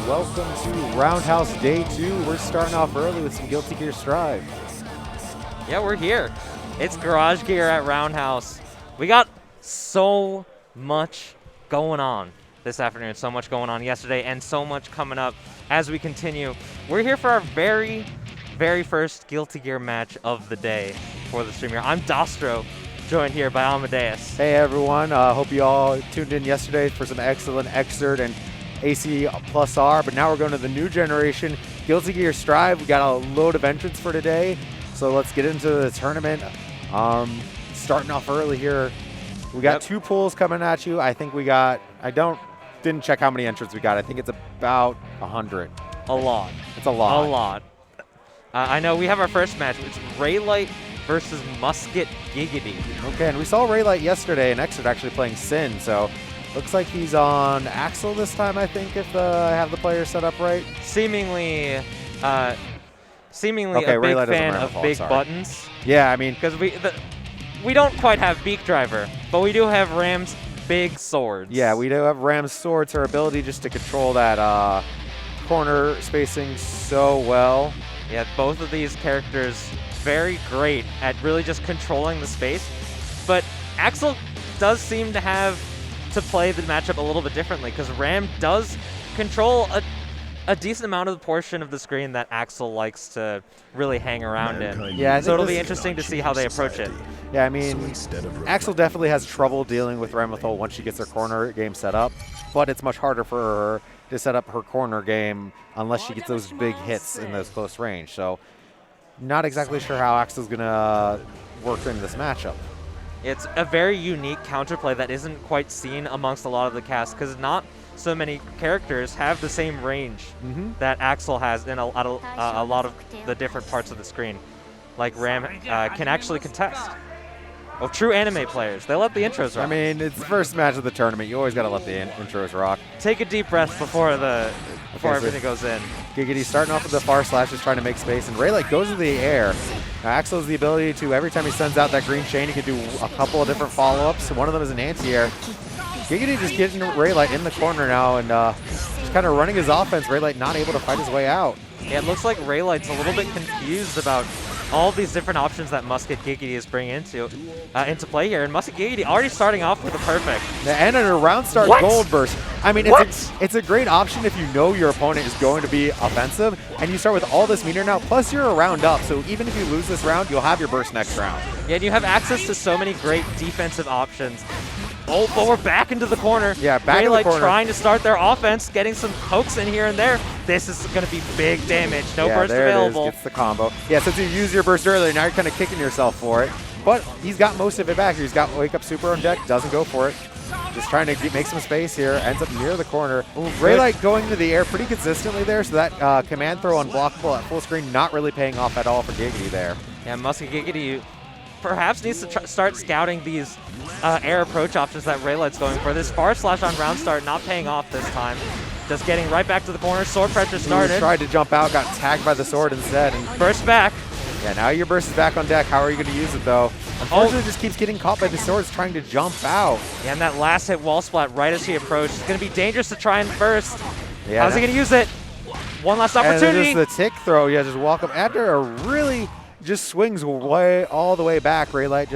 welcome to Roundhouse Day 2. We're starting off early with some Guilty Gear Strive. Yeah, we're here. It's Garage Gear at Roundhouse. We got so much going on this afternoon, so much going on yesterday, and so much coming up as we continue. We're here for our very first Guilty Gear match of the day for the stream here. I'm Dostro, joined here by Amadeus. Hey everyone, hope you all tuned in yesterday for some excellent Xrd and AC plus R, but now we're going to the new generation, Guilty Gear Strive. We got a load of entrants for today, so let's get into the tournament. Starting off early here, we got two pools coming at you. I think we got, didn't check how many entrants we got. I think it's about 100. A lot. It's a lot. A lot. I know we have our first match. It's Raylight versus MusketGiggity. Okay, and we saw Raylight yesterday and Xrd actually playing Sin, so looks like he's on Axel this time, I think, if I have the player set up right. Seemingly okay, a big Raylight fan of big buttons. Yeah, I mean, because we don't quite have Beak Driver, but we do have Ram's big swords. Yeah, we do have Ram's swords. Her ability just to control that corner spacing so well. Yeah, both of these characters very great at really just controlling the space. But Axel does seem to have to play the matchup a little bit differently, because Ram does control a decent amount of the portion of the screen that Axel likes to really hang around in. Yeah, so it'll be interesting to see how they approach it. Yeah, I mean, Axel definitely has trouble dealing with Ramithol once she gets her corner game set up, but it's much harder for her to set up her corner game unless she gets those big hits in those close range. So not exactly sure how Axel's going to work in this matchup. It's a very unique counterplay that isn't quite seen amongst a lot of the cast, because not so many characters have the same range that Axel has in a lot of the different parts of the screen. Like Ram can actually contest. Oh, true anime players. They let the intros rock. I mean, it's the first match of the tournament. You always got to let the intros rock. Take a deep breath before everything goes in. Giggity starting off with the far slash, just trying to make space, and Raylight goes to the air. Axel has the ability to, every time he sends out that green chain, he can do a couple of different follow-ups. One of them is an anti-air. Giggity just getting Raylight in the corner now and just kind of running his offense. Raylight not able to fight his way out. Yeah, it looks like Raylight's a little bit confused about all these different options that MusketGiggity is bringing into play here. And MusketGiggity already starting off with a perfect. And a round start gold burst. I mean, it's a great option if you know your opponent is going to be offensive, and you start with all this meter now, plus you're a round up, so even if you lose this round, you'll have your burst next round. Yeah, and you have access to so many great defensive options. Oh, but we're back into the corner. Yeah, back in the corner. Trying to start their offense, getting some pokes in here and there. This is going to be big damage. No burst available. It is. Gets the combo. Yeah, since you used your burst earlier, now you're kind of kicking yourself for it. But he's got most of it back. He's got Wake Up Super on deck. Doesn't go for it. Just trying to make some space here. Ends up near the corner. Raylight going to the air pretty consistently there, so that command throw unblockable at full screen not really paying off at all for Giggity there. Yeah, MusketGiggity perhaps needs to start scouting these air approach options that Raylight's going for. This far slash on round start not paying off this time. Just getting right back to the corner. Sword pressure started. Tried to jump out, got tagged by the sword instead. And burst back. Yeah, now your burst is back on deck. How are you going to use it, though? Unfortunately, just keeps getting caught by the swords trying to jump out. Yeah, and that last hit wall splat right as he approached. It's going to be dangerous to try and burst. Yeah, how's he going to use it? One last opportunity. And just the tick throw. Yeah, just walk up after a really just swings all the way back. Raylight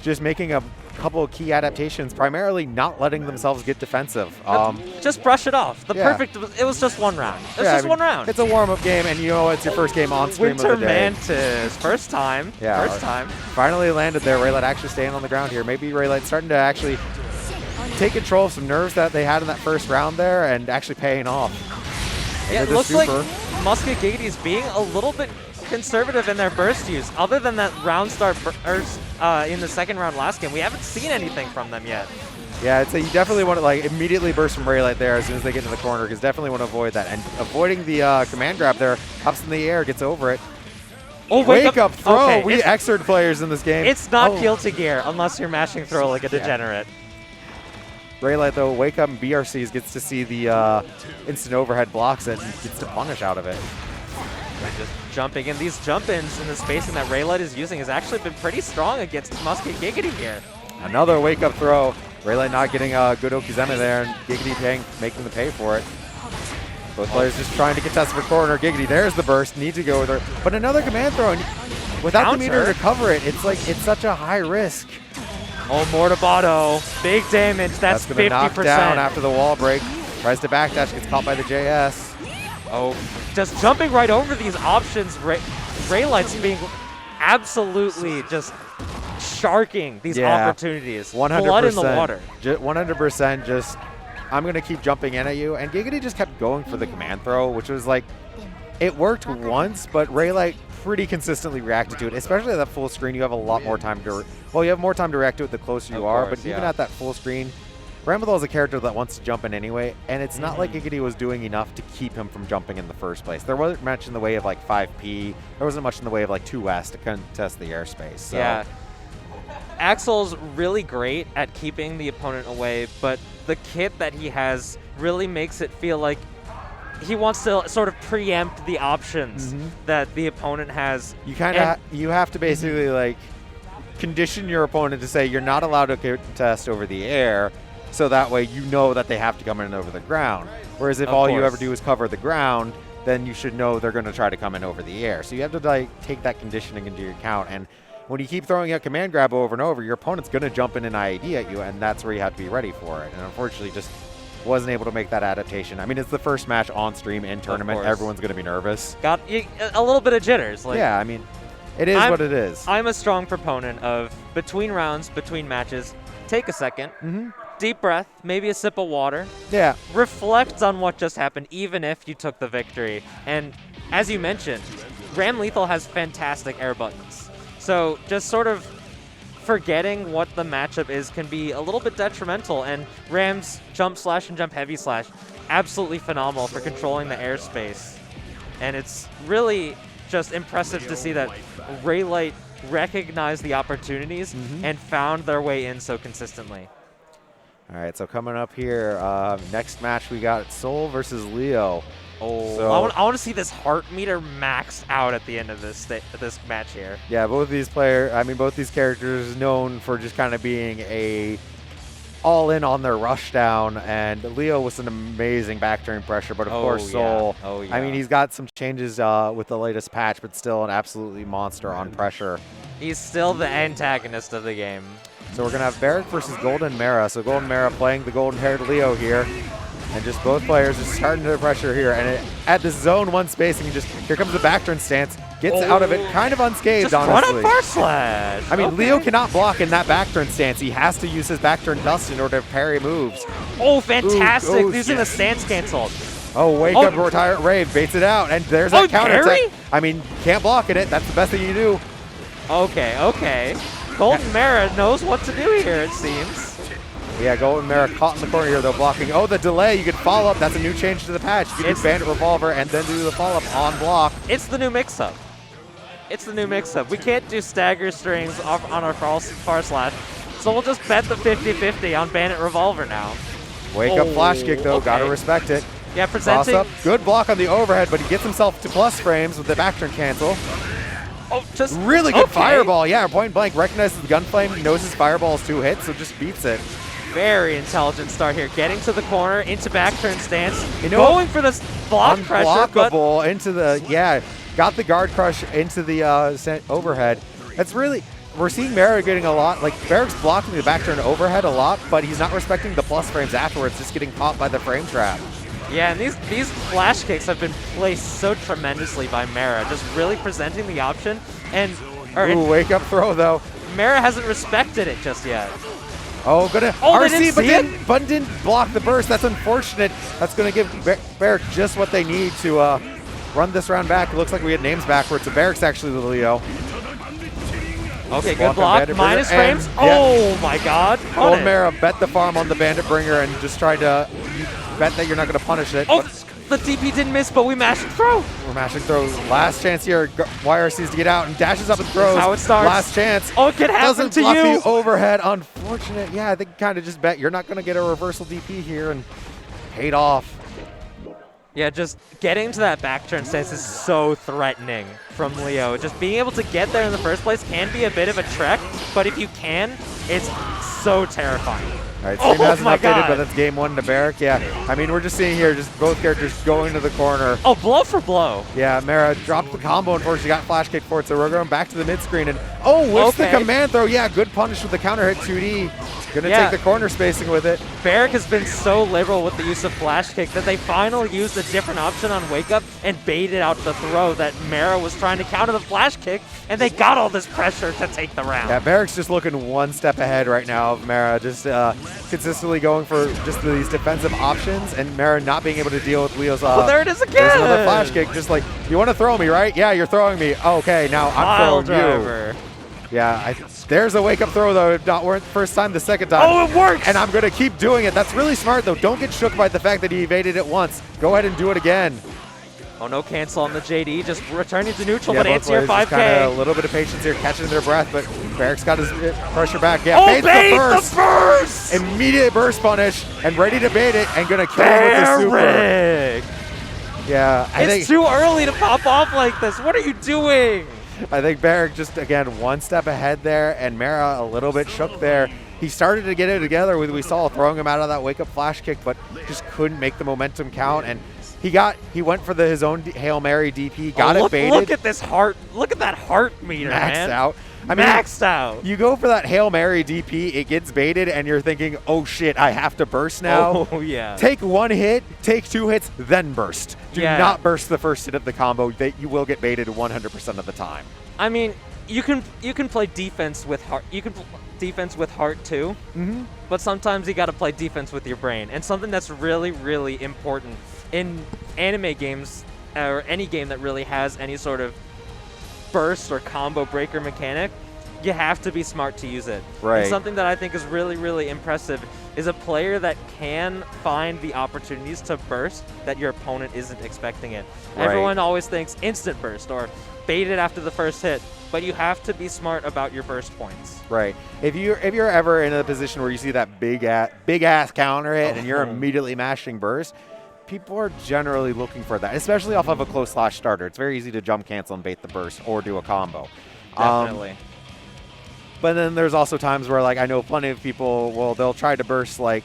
just making a couple of key adaptations, primarily not letting themselves get defensive. Just brush it off. It was just one round. One round. It's a warm-up game, and you know it's your first game on stream of the day. Winter Mantis, first time. Yeah, first time. Finally landed there. Raylight actually staying on the ground here. Maybe Raylight starting to actually take control of some nerves that they had in that first round there, and actually paying off. Yeah, it looks like MusketGiggity is being a little bit conservative in their burst use. Other than that round start burst in the second round last game, we haven't seen anything from them yet. Yeah, I'd say you definitely want to immediately burst from Raylight there as soon as they get into the corner, because definitely want to avoid that. And avoiding the command grab there, hops in the air, gets over it. Oh, wake up throw! Okay, we Xrd players in this game. It's not Guilty Gear unless you're mashing throw like a degenerate. Raylight, though, Wake Up and BRCs gets to see the instant overhead blocks it and gets to punish out of it. And just jumping in. These jump-ins and the spacing that Raylight is using has actually been pretty strong against MusketGiggity here. Another Wake Up throw. Raylight not getting a good Okizeme there, and Giggity making the pay for it. Both players just trying to contest for corner. Giggity, there's the burst, needs to go with her. But another command throw, and without the meter to cover it, it's like, it's such a high risk. Oh, Mortabato, big damage, that's 50%. Knock down after the wall break. Tries to backdash, gets caught by the JS. Oh, just jumping right over these options. Raylight's being absolutely just sharking these opportunities. 100%. Blood in the water. 100% just, I'm going to keep jumping in at you. And Giggity just kept going for the command throw, which was like, it worked once, but Raylight pretty consistently reacted to it, especially at that full screen. You have a lot more time to, well, you have more time to react to it the closer you are, but even at that full screen, Ramblethal is a character that wants to jump in anyway, and it's not like Giggity was doing enough to keep him from jumping in the first place. There wasn't much in the way of like 5P, there wasn't much in the way of like 2S to contest the airspace. So. Yeah. Axel's really great at keeping the opponent away, but the kit that he has really makes it feel like he wants to sort of preempt the options that the opponent has. You kind of you have to basically like condition your opponent to say you're not allowed to contest over the air, so that way you know that they have to come in over the ground. Whereas if all you ever do is cover the ground, then you should know they're going to try to come in over the air. So you have to like take that conditioning into your account. And when you keep throwing out command grab over and over, your opponent's going to jump in an IED at you, and that's where you have to be ready for it. And unfortunately, just wasn't able to make that adaptation. I mean, it's the first match on stream in tournament. Everyone's going to be nervous. Got a little bit of jitters. Like, yeah, I mean, it is what it is. I'm a strong proponent of between rounds, between matches, take a second, deep breath, maybe a sip of water. Yeah. Reflect on what just happened, even if you took the victory. And as you mentioned, Ram Lethal has fantastic air buttons. So just sort of forgetting what the matchup is can be a little bit detrimental, and Ram's jump slash and jump heavy slash, absolutely phenomenal for controlling the airspace. And it's really just impressive to see that Raylight recognized the opportunities and found their way in so consistently. All right, so coming up here, next match we got Soul versus Leo. Oh, so I want to see this heart meter maxed out at the end of this match here. Yeah, both these characters known for just kind of being all in on their rush down, and Leo with an amazing back turn pressure, but of course Soul. Oh, yeah. I mean, he's got some changes with the latest patch, but still an absolutely monster on pressure. He's still the antagonist of the game. So we're going to have Barrik versus Golden Mera. So Golden Mera playing the golden-haired Leo here. And just both players just starting to pressure here. And at this zone one spacing, here comes the back turn stance. Gets out of it kind of unscathed, just honestly. Run a far slash. I mean, Leo cannot block in that back turn stance. He has to use his back turn dust in order to parry moves. Oh, fantastic. Using the stance cancel. Oh, wake up, retire, rave, baits it out. And there's that counter attack. I mean, can't block in it. That's the best thing you do. Okay. Golden Mera knows what to do here, it seems. Yeah, Golden Mera caught in the corner here, though, blocking. Oh, the delay. You could follow up. That's a new change to the patch. You can do Bandit Revolver and then do the follow-up on block. It's the new mix-up. We can't do stagger strings off on our far slash, so we'll just bet the 50-50 on Bandit Revolver now. Wake up flash kick, though. Gotta respect it. Yeah, presenting. Cross up. Good block on the overhead, but he gets himself to plus frames with the back turn cancel. Oh, just really good fireball. Yeah, point blank recognizes the gun flame, knows his fireball is 2 hits, so just beats it. Very intelligent start here. Getting to the corner, into back turn stance, going for this block pressure. Unblockable into the, got the guard crush into the overhead. That's really, we're seeing Mera getting a lot, like Barrik's blocking the back turn overhead a lot, but he's not respecting the plus frames afterwards, just getting caught by the frame trap. Yeah, and these flash kicks have been placed so tremendously by Mera, just really presenting the option. And wake up throw, though. Mera hasn't respected it just yet. Oh, RC, but didn't block the burst. That's unfortunate. That's going to give Barrik just what they need to run this round back. It looks like we had names backwards, so Barrick's actually the Leo. Okay, good block. Minus frames. Oh, my God. Golden Mera bet the farm on the Bandit Bringer and just tried to bet that you're not going to punish it. Oh, the DP didn't miss, but we mashed and throw. We're mashing throw. Last chance here. YRC's to get out and dashes up and throws. That's how it starts. Last chance. Oh, it could happen to you. Doesn't block the overhead. Unfortunate. Yeah, I think kind of just bet you're not going to get a reversal DP here, and paid off. Yeah, just getting to that back turn stance is so threatening from Leo. Just being able to get there in the first place can be a bit of a trek, but if you can, it's so terrifying. All right, Stream hasn't my updated, God. but that's game 1 to Barrik. Yeah, I mean, we're just seeing here, just both characters going to the corner. Oh, blow for blow. Yeah, Mera dropped the combo, unfortunately got flash kick for it, so we're going back to the mid screen. And whips the command throw. Yeah, good punish with the counter hit 2D. Gonna take the corner spacing with it. Barrik has been so liberal with the use of flash kick that they finally used a different option on wake up and baited out the throw that Mera was trying to counter the flash kick, and they got all this pressure to take the round. Yeah, Barrik's just looking one step ahead right now of Mera, just consistently going for just these defensive options, and Mera not being able to deal with Leo's. There it is again. There's another flash kick, just like, you want to throw me, right? Yeah, you're throwing me. Okay, now I'm throwing you. Yeah, there's a wake-up throw, though. Not worth first time, the second time. Oh, it works! And I'm going to keep doing it. That's really smart, though. Don't get shook by the fact that he evaded it once. Go ahead and do it again. Oh, no cancel on the JD. Just returning to neutral, Yeah, but anti-air 5K. Kinda a little bit of patience here, catching their breath, but Barrik's got his pressure back. Yeah, bait the burst! Immediate burst punish, and ready to bait it, and going to kill him with the super. Yeah, it's too early to pop off like this. What are you doing? I think Barrik just, again, one step ahead there, and Mera a little bit shook there. He started to get it together with, we saw, throwing him out of that wake-up flash kick, but just couldn't make the momentum count, and he went for his own Hail Mary DP, got it baited. Look at this heart, look at that heart meter, Maxed out. I mean, maxed out. You go for that Hail Mary DP, it gets baited, and you're thinking, oh shit, I have to burst now. Oh, yeah. Take one hit, take 2 hits, then burst. Do not burst the first hit of the combo. You will get baited 100% of the time. I mean, you can play defense with heart. You can defense with heart too, but sometimes you got to play defense with your brain. And something that's really, really important in anime games, or any game that really has any sort of burst or combo breaker mechanic, you have to be smart to use it. Right. And something that I think is really, really impressive is a player that can find the opportunities to burst that your opponent isn't expecting it. Right. Everyone always thinks instant burst or bait it after the first hit, but you have to be smart about your burst points. Right. If you're ever in a position where you see that big ass counter hit and you're immediately mashing burst, people are generally looking for that, especially off of a close slash starter. It's very easy to jump cancel and bait the burst or do a combo. Definitely. But then there's also times where, like, I know plenty of people, well, they'll try to burst, like,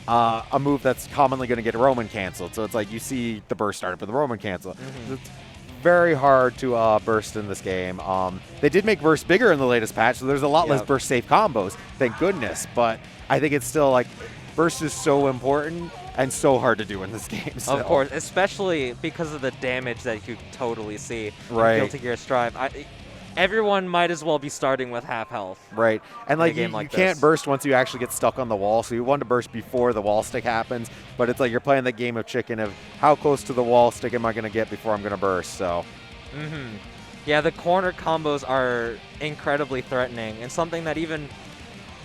a move that's commonly going to get Roman canceled. So it's like you see the burst start up with the Roman cancel. It's very hard to burst in this game. They did make burst bigger in the latest patch, so there's a lot less burst safe combos, thank goodness. But I think it's still, like, burst is so important and so hard to do in this game. Still. Of course, especially because of the damage that you totally see in Guilty Gear Strive. Everyone might as well be starting with half health. Right. And like you like can't burst once you actually get stuck on the wall, so you want to burst before the wall stick happens, but it's like you're playing the game of chicken of how close to the wall stick am I going to get before I'm going to burst, so. Yeah, the corner combos are incredibly threatening, and something that even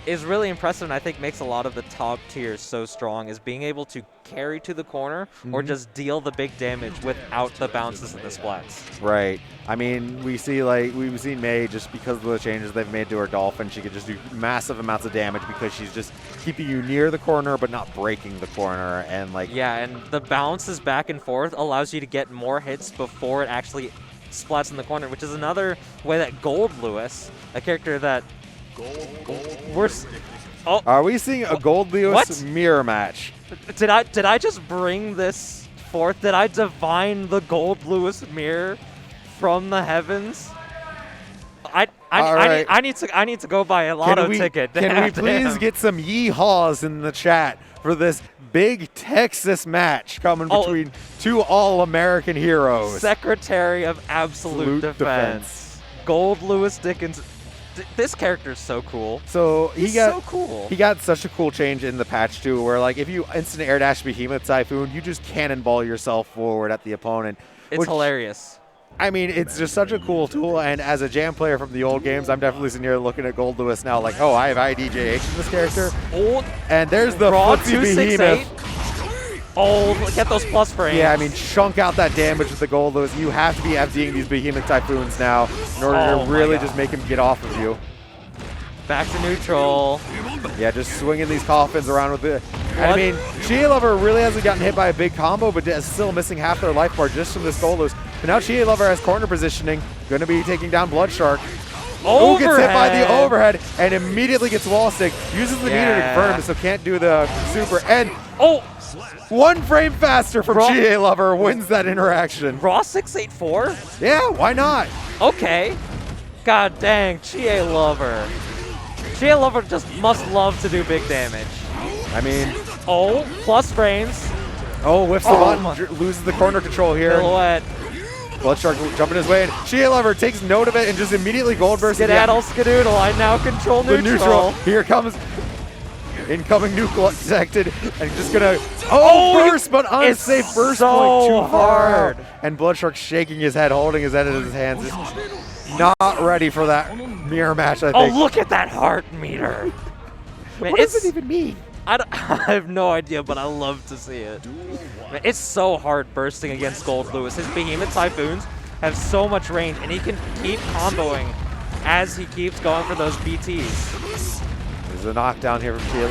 is really impressive and I think makes a lot of the top tiers so strong is being able to carry to the corner or just deal the big damage without the bounces and the splats. Right. I mean, we've seen Mei, just because of the changes they've made to her Dolphin, she could just do massive amounts of damage because she's just keeping you near the corner but not breaking the corner. And like, yeah, and the bounces back and forth allows you to get more hits before it actually splats in the corner, which is another way that Gold Lewis, a character that are we seeing a Gold Lewis mirror match? Did I just bring this forth? Did I divine the Gold Lewis mirror from the heavens? I need to go buy a lotto ticket. Can we please get some yeehaws in the chat for this big Texas match coming between two all-American heroes? Secretary of Absolute Defense. Gold Lewis Dickens. This character is so cool. So he got such a cool change in the patch too, where like if you instant air dash Behemoth Typhoon, you just cannonball yourself forward at the opponent. It's hilarious. I mean, it's just such a cool tool, and as a jam player from the old games, I'm definitely sitting here looking at Gold Lewis now like, oh, I have IDJH in this character. And there's the footsie Behemoth. Oh, get those plus frames. Yeah, I mean, chunk out that damage with the Gold Lewis. You have to be FDing these Behemoth Typhoons now in order to really just make him get off of you. Back to neutral. Yeah, just swinging these coffins around with it. I mean, chielover really hasn't gotten hit by a big combo, but is still missing half their life bar just from this Gold Lewis. But now chielover has corner positioning, going to be taking down Blood Shark. Who gets hit by the overhead and immediately gets wall stick. Uses the meter to confirm, so can't do the super. And one frame faster from chielover wins that interaction. Raw 684? Yeah, why not? Okay. God dang, chielover. Chielover just must love to do big damage. I mean, plus frames. Whiffs the button, loses the corner control here. Silhouette. Bloodshark jumping his way in. chielover takes note of it and just immediately gold bursts. Skedaddle, skedoodle, I now control neutral. Here comes incoming nuke detected, and just gonna burst, but unsafe burst so point too far. hard. And Bloodshark shaking his head, holding his head in his hands, just not ready for that mirror match. I think. Look at that heart meter. Man, what does it even mean? I have no idea, but I love to see it. Man, it's so hard bursting against Gold Lewis. His Behemoth Typhoons have so much range, and he can keep comboing as he keeps going for those BTs. There's a knockdown here from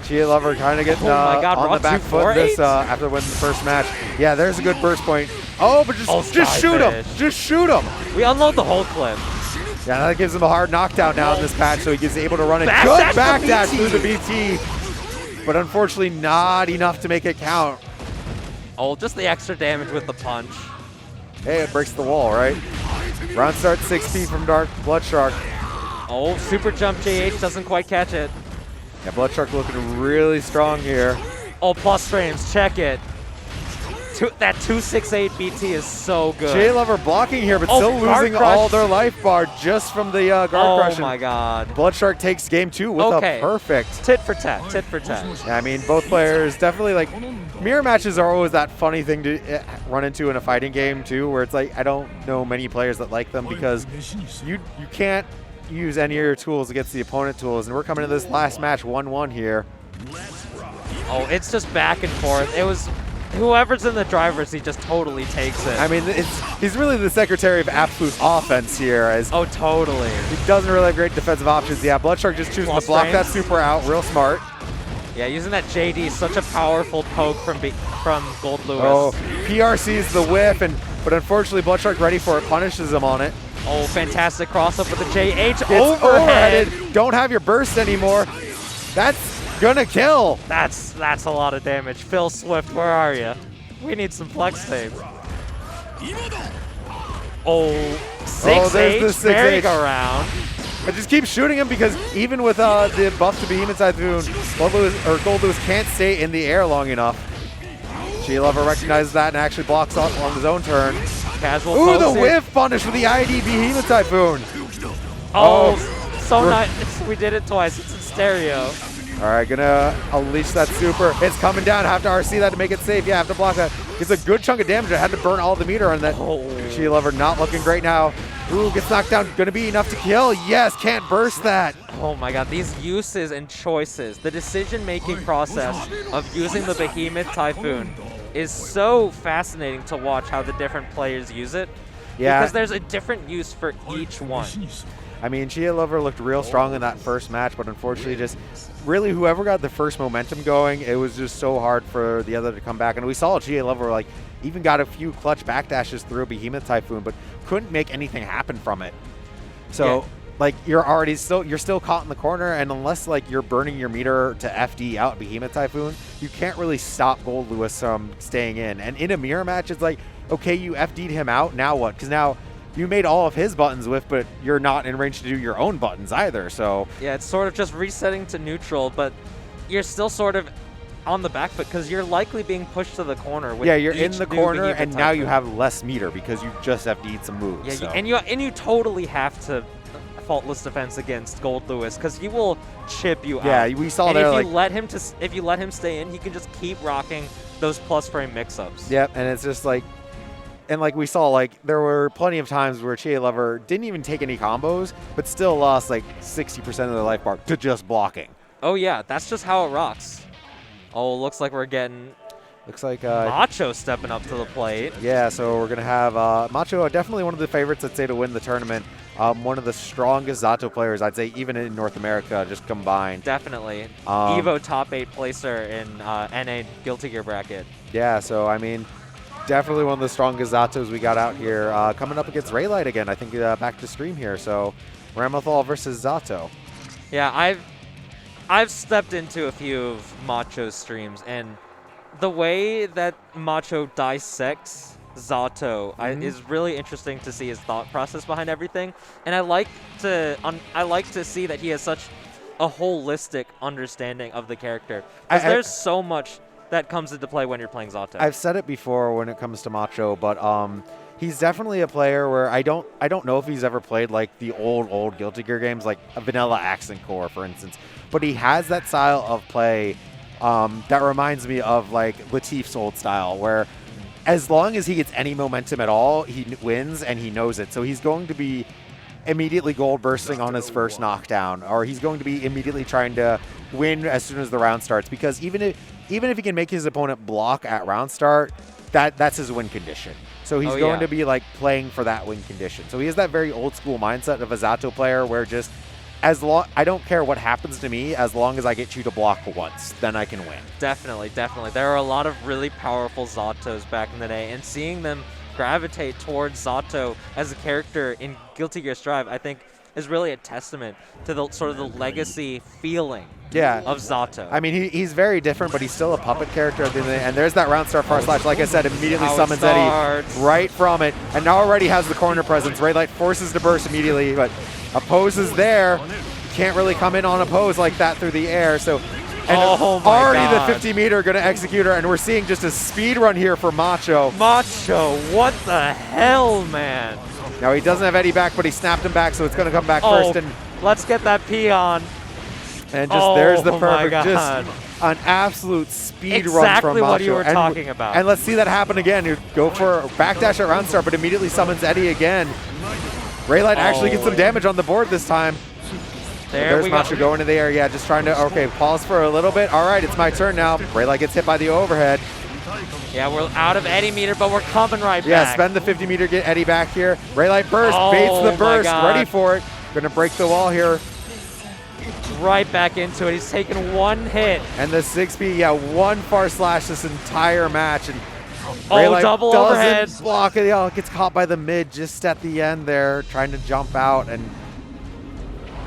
chielover, kind of getting on the back foot this after winning the first match. Yeah, there's a good burst point. But just shoot him. Just shoot him. We unload the whole clip. Yeah, that gives him a hard knockdown now in this patch, so he gets able to run a good backdash through the BT. But unfortunately not enough to make it count. Just the extra damage with the punch. Hey, it breaks the wall, right? Round start 6P from Dark Bloodshark. Super jump JH doesn't quite catch it. Yeah, Bloodshark looking really strong here. Plus frames, check it. That 268 BT is so good. chielover blocking here, but still losing all their life bar just from the guard crush. Oh my god. Bloodshark takes game 2 with a perfect. Tit for tat, tit for tat. Yeah, I mean, both players definitely mirror matches are always that funny thing to run into in a fighting game too, where it's like, I don't know many players that like them because you can't use any of your tools against the opponent tools, and we're coming to this last match 1-1 here. It's just back and forth. It was whoever's in the driver's seat just totally takes it. I mean, he's really the secretary of absolute offense here. As totally. He doesn't really have great defensive options. Yeah, Bloodshark just choosing to block that super out, real smart. Yeah, using that JD is such a powerful poke from Gold Lewis. PRC's the whiff, but unfortunately Bloodshark ready for it, punishes him on it. Fantastic cross-up with the JH. Overheaded. Don't have your burst anymore. That's gonna kill. That's a lot of damage. Phil Swift, where are you? We need some flex tape. 6H merry-go-round. I just keep shooting him because even with the buff to Behemoth Typhoon, Gold Lewis can't stay in the air long enough. chielover recognizes that and actually blocks off on his own turn. Casual the whiff punish with the ID Behemoth Typhoon. So nice. We did it twice. It's in stereo. All right, gonna unleash that super. It's coming down. Have to RC that to make it safe. Yeah, have to block that. Gets a good chunk of damage. I had to burn all the meter on that. chielover not looking great now. Gets knocked down. Gonna be enough to kill. Yes, can't burst that. Oh my god, these uses and choices. The decision-making process of using the Behemoth Typhoon is so fascinating to watch how the different players use it. Yeah. Because there's a different use for each one. I mean, chielover looked real strong in that first match, but unfortunately just really whoever got the first momentum going, it was just so hard for the other to come back. And we saw chielover even got a few clutch backdashes through Behemoth Typhoon, but couldn't make anything happen from it. So you're still caught in the corner, and unless you're burning your meter to FD out Behemoth Typhoon, you can't really stop Gold Lewis from staying in. And in a mirror match, it's okay, you FD'd him out, now what? Because now you made all of his buttons whiff, but you're not in range to do your own buttons either, so. Yeah, it's sort of just resetting to neutral, but you're still sort of on the back foot because you're likely being pushed to the corner. With you're in the corner, and now you have less meter because you just FD'd some moves. Yeah, so. and you totally have to faultless defense against Gold Lewis because he will chip you out. Yeah, we saw there. If you let him stay in, he can just keep rocking those plus frame mix-ups. Yep, and it's just and we saw, there were plenty of times where chielover didn't even take any combos, but still lost 60% of their life bar to just blocking. Oh yeah, that's just how it rocks. Looks like we're getting. Looks like Macho stepping up to the plate. Yeah, so we're gonna have Macho, definitely one of the favorites, I'd say, to win the tournament. One of the strongest Zato players, I'd say, even in North America, just combined. Definitely. Evo top 8 placer in NA Guilty Gear bracket. Yeah, so I mean, definitely one of the strongest Zatos we got out here. Coming up against Raylight again, I think, back to stream here. So Ramlethal versus Zato. Yeah, I've stepped into a few of Macho's streams, and the way that Macho dissects Zato is really interesting to see his thought process behind everything. And I like to see that he has such a holistic understanding of the character. Because there's so much that comes into play when you're playing Zato. I've said it before when it comes to Macho, but he's definitely a player where I don't know if he's ever played like the old Guilty Gear games, like a vanilla Accent Core, for instance. But he has that style of play that reminds me of like Latif's old style, where as long as he gets any momentum at all, he wins and he knows it. So he's going to be immediately gold bursting on his first knockdown, or he's going to be immediately trying to win as soon as the round starts, because even if he can make his opponent block at round start, that's his win condition. So he's going to be like playing for that win condition. So he has that very old school mindset of a Zato player where just I don't care what happens to me as long as I get you to block once, then I can win. Definitely, definitely. There are a lot of really powerful Zatos back in the day, and seeing them gravitate towards Zato as a character in Guilty Gear Strive, I think, is really a testament to the sort of the legacy feeling of Zato. I mean, he's very different, but he's still a puppet character at the end of the day. And there's that round start far slash. Like I said, immediately summons Eddie right from it. And now already has the corner presence. Raylight forces to burst immediately, but opposes there. You can't really come in on a pose like that through the air. So, and already the 50 meter going to execute her. And we're seeing just a speed run here for Macho. Macho, what the hell, man? Now he doesn't have Eddie back, but he snapped him back, so it's going to come back first. And let's get that peon. And just there's the perfect, just an absolute speed run from Macho. Exactly what you were talking about. And let's see that happen again. You go for a backdash at round start, but immediately summons Eddie again. Raylight actually gets some damage on the board this time. There's Macho going to the air. Yeah, just trying to, pause for a little bit. All right, it's my turn now. Raylight gets hit by the overhead. Yeah, we're out of Eddie meter, but we're coming right back. Yeah, spend the 50 meter, get Eddie back here. Raylight burst, baits the burst, ready for it. Gonna break the wall here. Right back into it. He's taken one hit. And the 6B, one far slash this entire match. And Raylight double overhead. Block it. Gets caught by the mid just at the end there, trying to jump out. And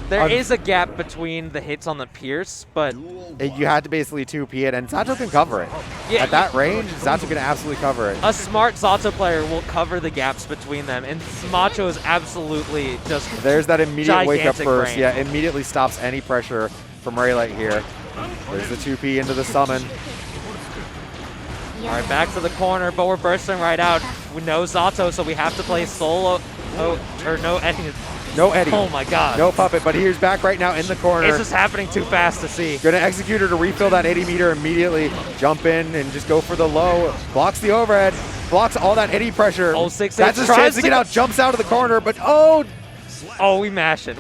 there is a gap between the hits on the Pierce, but you had to basically 2P it, and Zato can cover it. Yeah, at that range, Zato can absolutely cover it. A smart Zato player will cover the gaps between them, and Macho is absolutely just there's that immediate wake up burst. Brain. Yeah, immediately stops any pressure from Raylight here. There's the 2P into the summon. All right, back to the corner, but we're bursting right out. We know Zato, so we have to play solo. No Eddie. No Eddie. Oh my god. No puppet, but here's back right now in the corner. It's just happening too fast to see. Gonna execute her to refill that 80 meter immediately. Jump in and just go for the low. Blocks the overhead. Blocks all that Eddie pressure. Six. That's his chance to get out. Jumps out of the corner, but we mash it.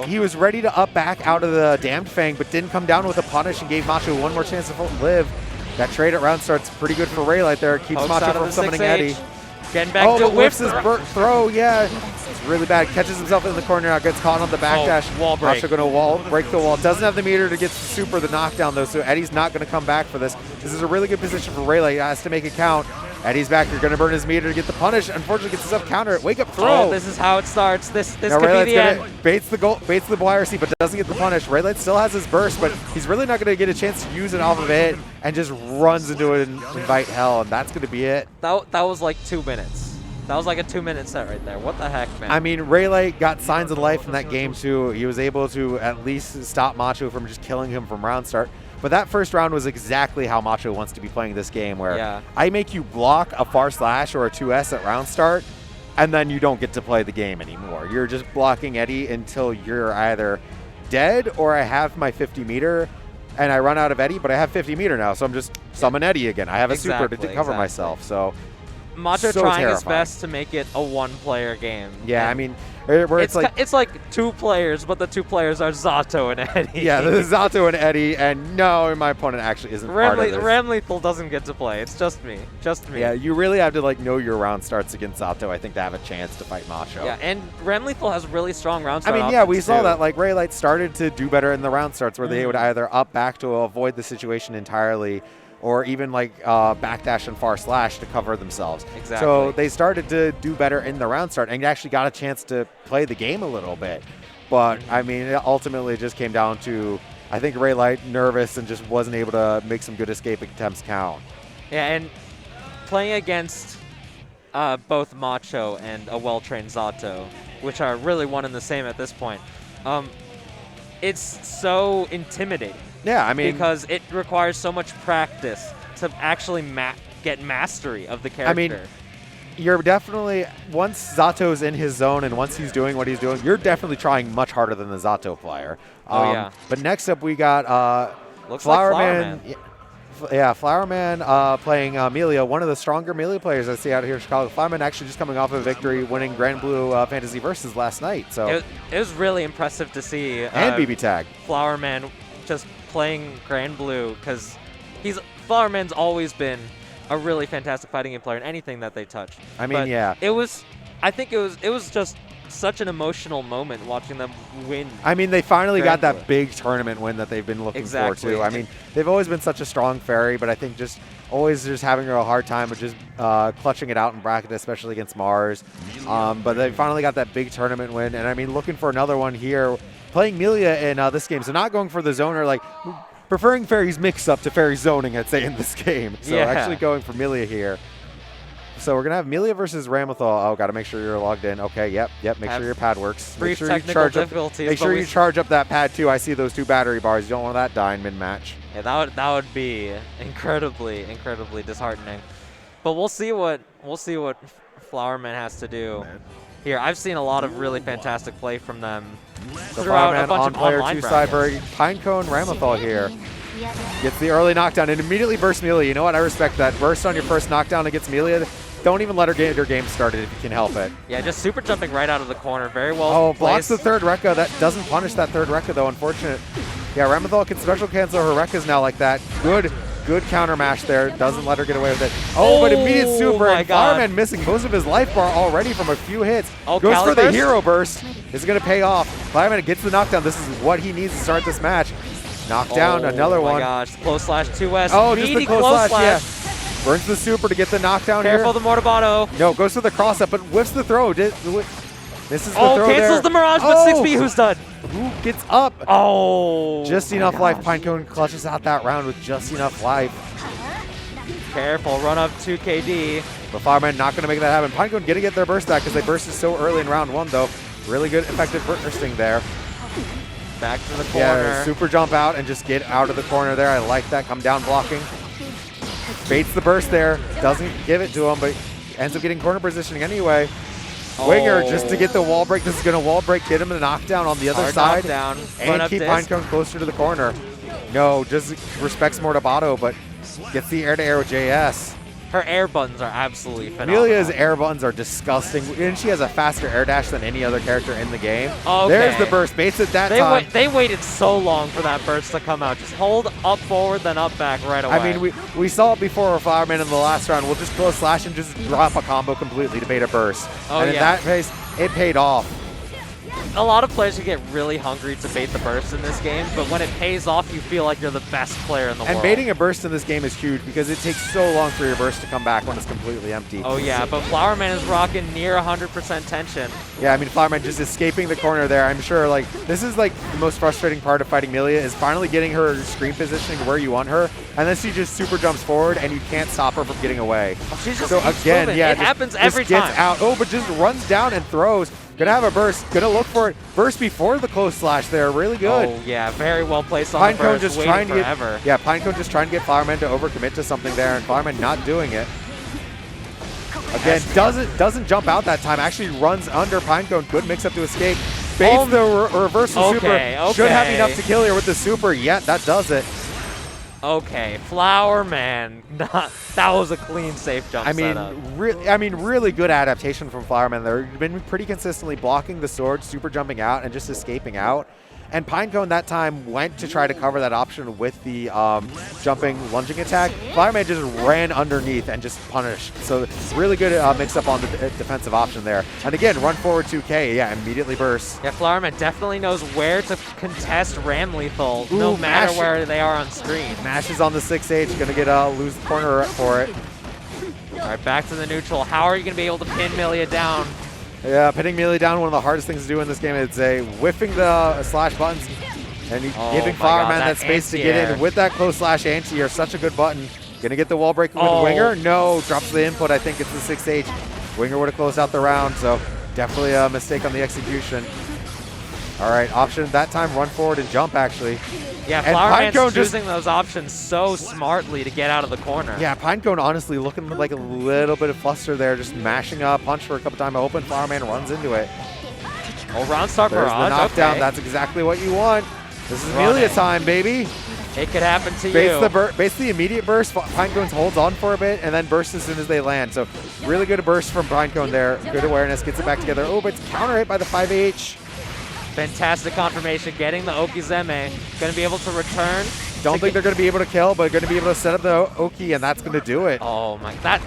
He was ready to up back out of the Damned Fang, but didn't come down with a punish and gave Macho one more chance to live. That trade at round start's pretty good for Raylight there. Keeps Macho from summoning Eddie. Getting back to whiffs his throw, It's really bad. Catches himself in the corner now, gets caught on the backdash. Wall break. Macho gonna break the wall. Doesn't have the meter to get the super, the knockdown though, so Eddie's not gonna come back for this. This is a really good position for Raylight. He has to make it count. Eddie's back. You're gonna burn his meter to get the punish. Unfortunately, gets himself counter. Wake up throw. This is how it starts. This now could Raylight's be the end. Baits the YRC, but doesn't get the punish. Raylight still has his burst, but he's really not gonna get a chance to use it off of it, and just runs into it and invite hell, and that's gonna be it. That was like 2 minutes. That was like a 2-minute set right there. What the heck, man? I mean, Raylight got signs of life in that game, too. He was able to at least stop Macho from just killing him from round start. But that first round was exactly how Macho wants to be playing this game, where I make you block a far slash or a 2S at round start, and then you don't get to play the game anymore. You're just blocking Eddie until you're either dead or I have my 50 meter, and I run out of Eddie, but I have 50 meter now, so I'm just summon Eddie again. I have a super to cover myself, so... Macho trying his best to make it a one-player game. Yeah, I mean, where it's like 2 players, but the 2 players are Zato and Eddie. Yeah, there's Zato and Eddie, and no, my opponent actually isn't part of this. Ramlethal doesn't get to play. It's just me. Yeah, you really have to know your round starts against Zato, I think, to have a chance to fight Macho. Yeah, and Ramlethal has really strong round starts. I mean, we saw that Raylight started to do better in the round starts, where they would either up back to avoid the situation entirely, or even like backdash and far slash to cover themselves. Exactly. So they started to do better in the round start and actually got a chance to play the game a little bit. But, I mean, it ultimately just came down to, I think, Raylight nervous and just wasn't able to make some good escape attempts count. Yeah, and playing against both Macho and a well-trained Zato, which are really one and the same at this point, it's so intimidating. Yeah, I mean, because it requires so much practice to actually get mastery of the character. I mean, you're definitely, once Zato's in his zone and once he's doing what he's doing, you're definitely trying much harder than the Zato player. Oh, yeah. But next up, we got Flowerman. Yeah, Flowerman playing Amelia, one of the stronger Amelia players I see out here in Chicago. Flowerman actually just coming off of a victory, winning Grand Blue Fantasy Versus last night. So it was really impressive to see. And BB Tag. Flowerman just playing Grand Blue, because Flowerman's always been a really fantastic fighting game player in anything that they touch. I mean, but yeah. I think it was just such an emotional moment watching them win. I mean, they finally got Grand that big tournament win that they've been looking for, too. I mean, they've always been such a strong fairy, but I think just always just having a hard time of just clutching it out in bracket, especially against Mars. But they finally got that big tournament win, and I mean, looking for another one here. Playing Melia in this game, so not going for the zoner, like preferring fairies mix-up to fairy zoning, I'd say, in this game. So actually going for Melia here. So we're going to have Melia versus Ramethal. Oh, got to make sure you're logged in. Okay, yep. Make sure your pad works. Brief Make sure technical difficulties. Make sure you charge up that pad, too. I see those 2 battery bars. You don't want that dying mid-match. Yeah, that would be incredibly disheartening. But we'll see what Flowerman has to do. Here, I've seen a lot of really fantastic play from them throughout a bunch of player online 2 side brackets. Pinecone Ramethal here. Gets the early knockdown and immediately bursts Melia. You know what? I respect that. Burst on your first knockdown against Melia. Don't even let her get her game started if you can help it. Yeah, just super jumping right out of the corner. Very well placed. Blocks the third Rekka. That doesn't punish that third Rekka, though. Unfortunate. Yeah, Ramethal can special cancel her Rekkas now like that. Good counter mash there. Doesn't let her get away with it. But immediate super. And Flowerman missing most of his life bar already from a few hits. Goes for the hero burst. It's going to pay off. Flowerman gets the knockdown. This is what he needs to start this match. Knockdown, another one. Oh my gosh, close slash 2S. Just the close slash. Yeah. Burns the super to get the knockdown here. Careful the Mortabato. No, goes for the cross up, but whiffs the throw. This is the throw cancels the Mirage, but 6B, who's done? Who gets up? Just enough life. Pinecone clutches out that round with just enough life. Careful, run up 2KD. But Flowerman not going to make that happen. Pinecone going to get their burst back because they bursted so early in round 1, though. Really good, effective bursting there. Back to the corner. Yeah, super jump out and just get out of the corner there. I like that. Come down blocking. Baits the burst there. Doesn't give it to him, but ends up getting corner positioning anyway. Winger just to get the wall break. This is going to wall break, get him a knockdown on the other side. And keep Pinecone closer to the corner. No, just respects Mortabato, but gets the air-to-air with JS. Her air buttons are absolutely phenomenal. Amelia's air buttons are disgusting, and she has a faster air dash than any other character in the game. Okay. There's the burst. Baits at that time. They waited so long for that burst to come out. Just hold up forward, then up back right away. I mean, we saw it before with Flowerman in the last round. We'll just close slash and just drop a combo completely to bait a burst. And in that case, it paid off. A lot of players can get really hungry to bait the burst in this game, but when it pays off, you feel like you're the best player in the world. And baiting a burst in this game is huge because it takes so long for your burst to come back when it's completely empty. Oh yeah, but Flowerman is rocking near 100% tension. Yeah, I mean, Flowerman just escaping the corner there. I'm sure, like, this is, like, the most frustrating part of fighting Melia is finally getting her screen positioning where you want her, and then she just super jumps forward, and you can't stop her from getting away. She's just so again, moving. yeah, it happens every time. Gets out. But just runs down and throws. Gonna have a burst. Gonna look for it. Burst before the close slash there. Really good. Oh yeah, very well placed on the burst. Just trying to get. Pinecone just trying to get Flowerman to overcommit to something there, and Flowerman not doing it. Again, doesn't jump out that time. Actually runs under Pinecone. Good mix up to escape. Baits the reversal super. Should have enough to kill here with the super. Yeah, that does it. Okay, Flowerman, that was a clean, safe jump setup. Really good adaptation from Flowerman. They've been pretty consistently blocking the sword, super jumping out, and just escaping out. And Pinecone that time went to try to cover that option with the jumping, lunging attack. Flowerman just ran underneath and just punished. So really good mix-up on the defensive option there. And again, run forward 2K, yeah, immediately burst. Yeah, Flowerman definitely knows where to contest Ram Lethal, no matter where they are on screen. Mashes on the 6H, gonna get lose the corner for it. All right, back to the neutral. How are you gonna be able to pin Melia down? Yeah, pinning Melee down, one of the hardest things to do in this game. It's whiffing the slash buttons and giving Flowerman that space to get in with that close slash anti-air. Such a good button. Gonna get the wall break with Winger. No, drops the input. I think it's the 6H. Winger would have closed out the round, so definitely a mistake on the execution. All right, option that time, run forward and jump, actually. Yeah, Flowerman's choosing those options so smartly to get out of the corner. Yeah, Pinecone honestly looking like a little bit of fluster there, just mashing a punch for a couple times. Open, Flowerman runs into it. Oh, round start There's barrage. the knockdown. Okay. That's exactly what you want. This is Melia time, baby. It could happen to you. Base the immediate burst. Pinecone holds on for a bit and then bursts as soon as they land. So really good burst from Pinecone there. Good awareness, gets it back together. Oh, but it's counter hit by the 5H. Fantastic confirmation, getting the Okizeme. Going to be able to return. Don't think they're going to be able to kill, but going to be able to set up the Oki, and that's going to do it. Oh my, that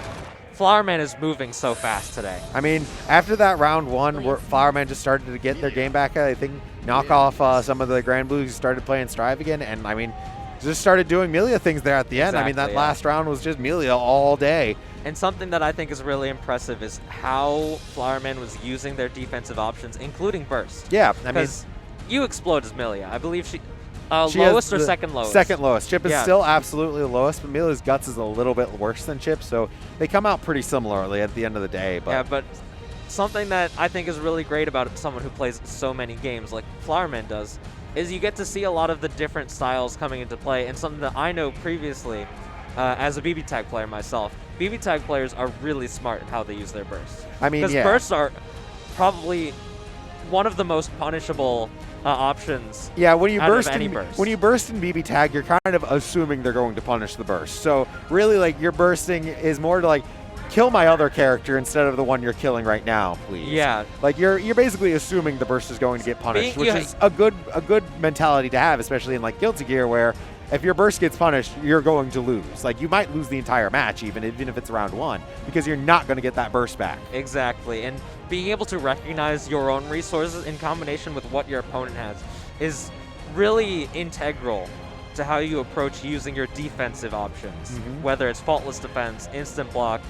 Flowerman is moving so fast today. I mean, after that round one, where Flowerman just started to get their game back, I think knock off some of the Grand Blues, started playing Strive again, and I mean, just started doing Melia things there at the end. Exactly, I mean, that last round was just Melia all day. And something that I think is really impressive is how Flowerman was using their defensive options, including burst. Yeah, I mean, you explode as Melia. I believe she she lowest or second lowest? Second lowest. Chip is still absolutely the lowest, but Melia's guts is a little bit worse than Chip, so they come out pretty similarly at the end of the day. But yeah, but something that I think is really great about someone who plays so many games like Flowerman does is you get to see a lot of the different styles coming into play, and something that I know previously as a BB tag player myself. BB tag players are really smart in how they use their bursts. I mean, because bursts are probably one of the most punishable options. Yeah, when you burst in BB tag, you're kind of assuming they're going to punish the burst. So really, like, your bursting is more to like kill my other character instead of the one you're killing right now, please. Yeah. Like you're basically assuming the burst is going to get punished, which is a good mentality to have, especially in like Guilty Gear, where if your burst gets punished, you're going to lose. Like, you might lose the entire match, even if it's round one, because you're not going to get that burst back. Exactly. And being able to recognize your own resources in combination with what your opponent has is really integral to how you approach using your defensive options, whether it's faultless defense, instant block,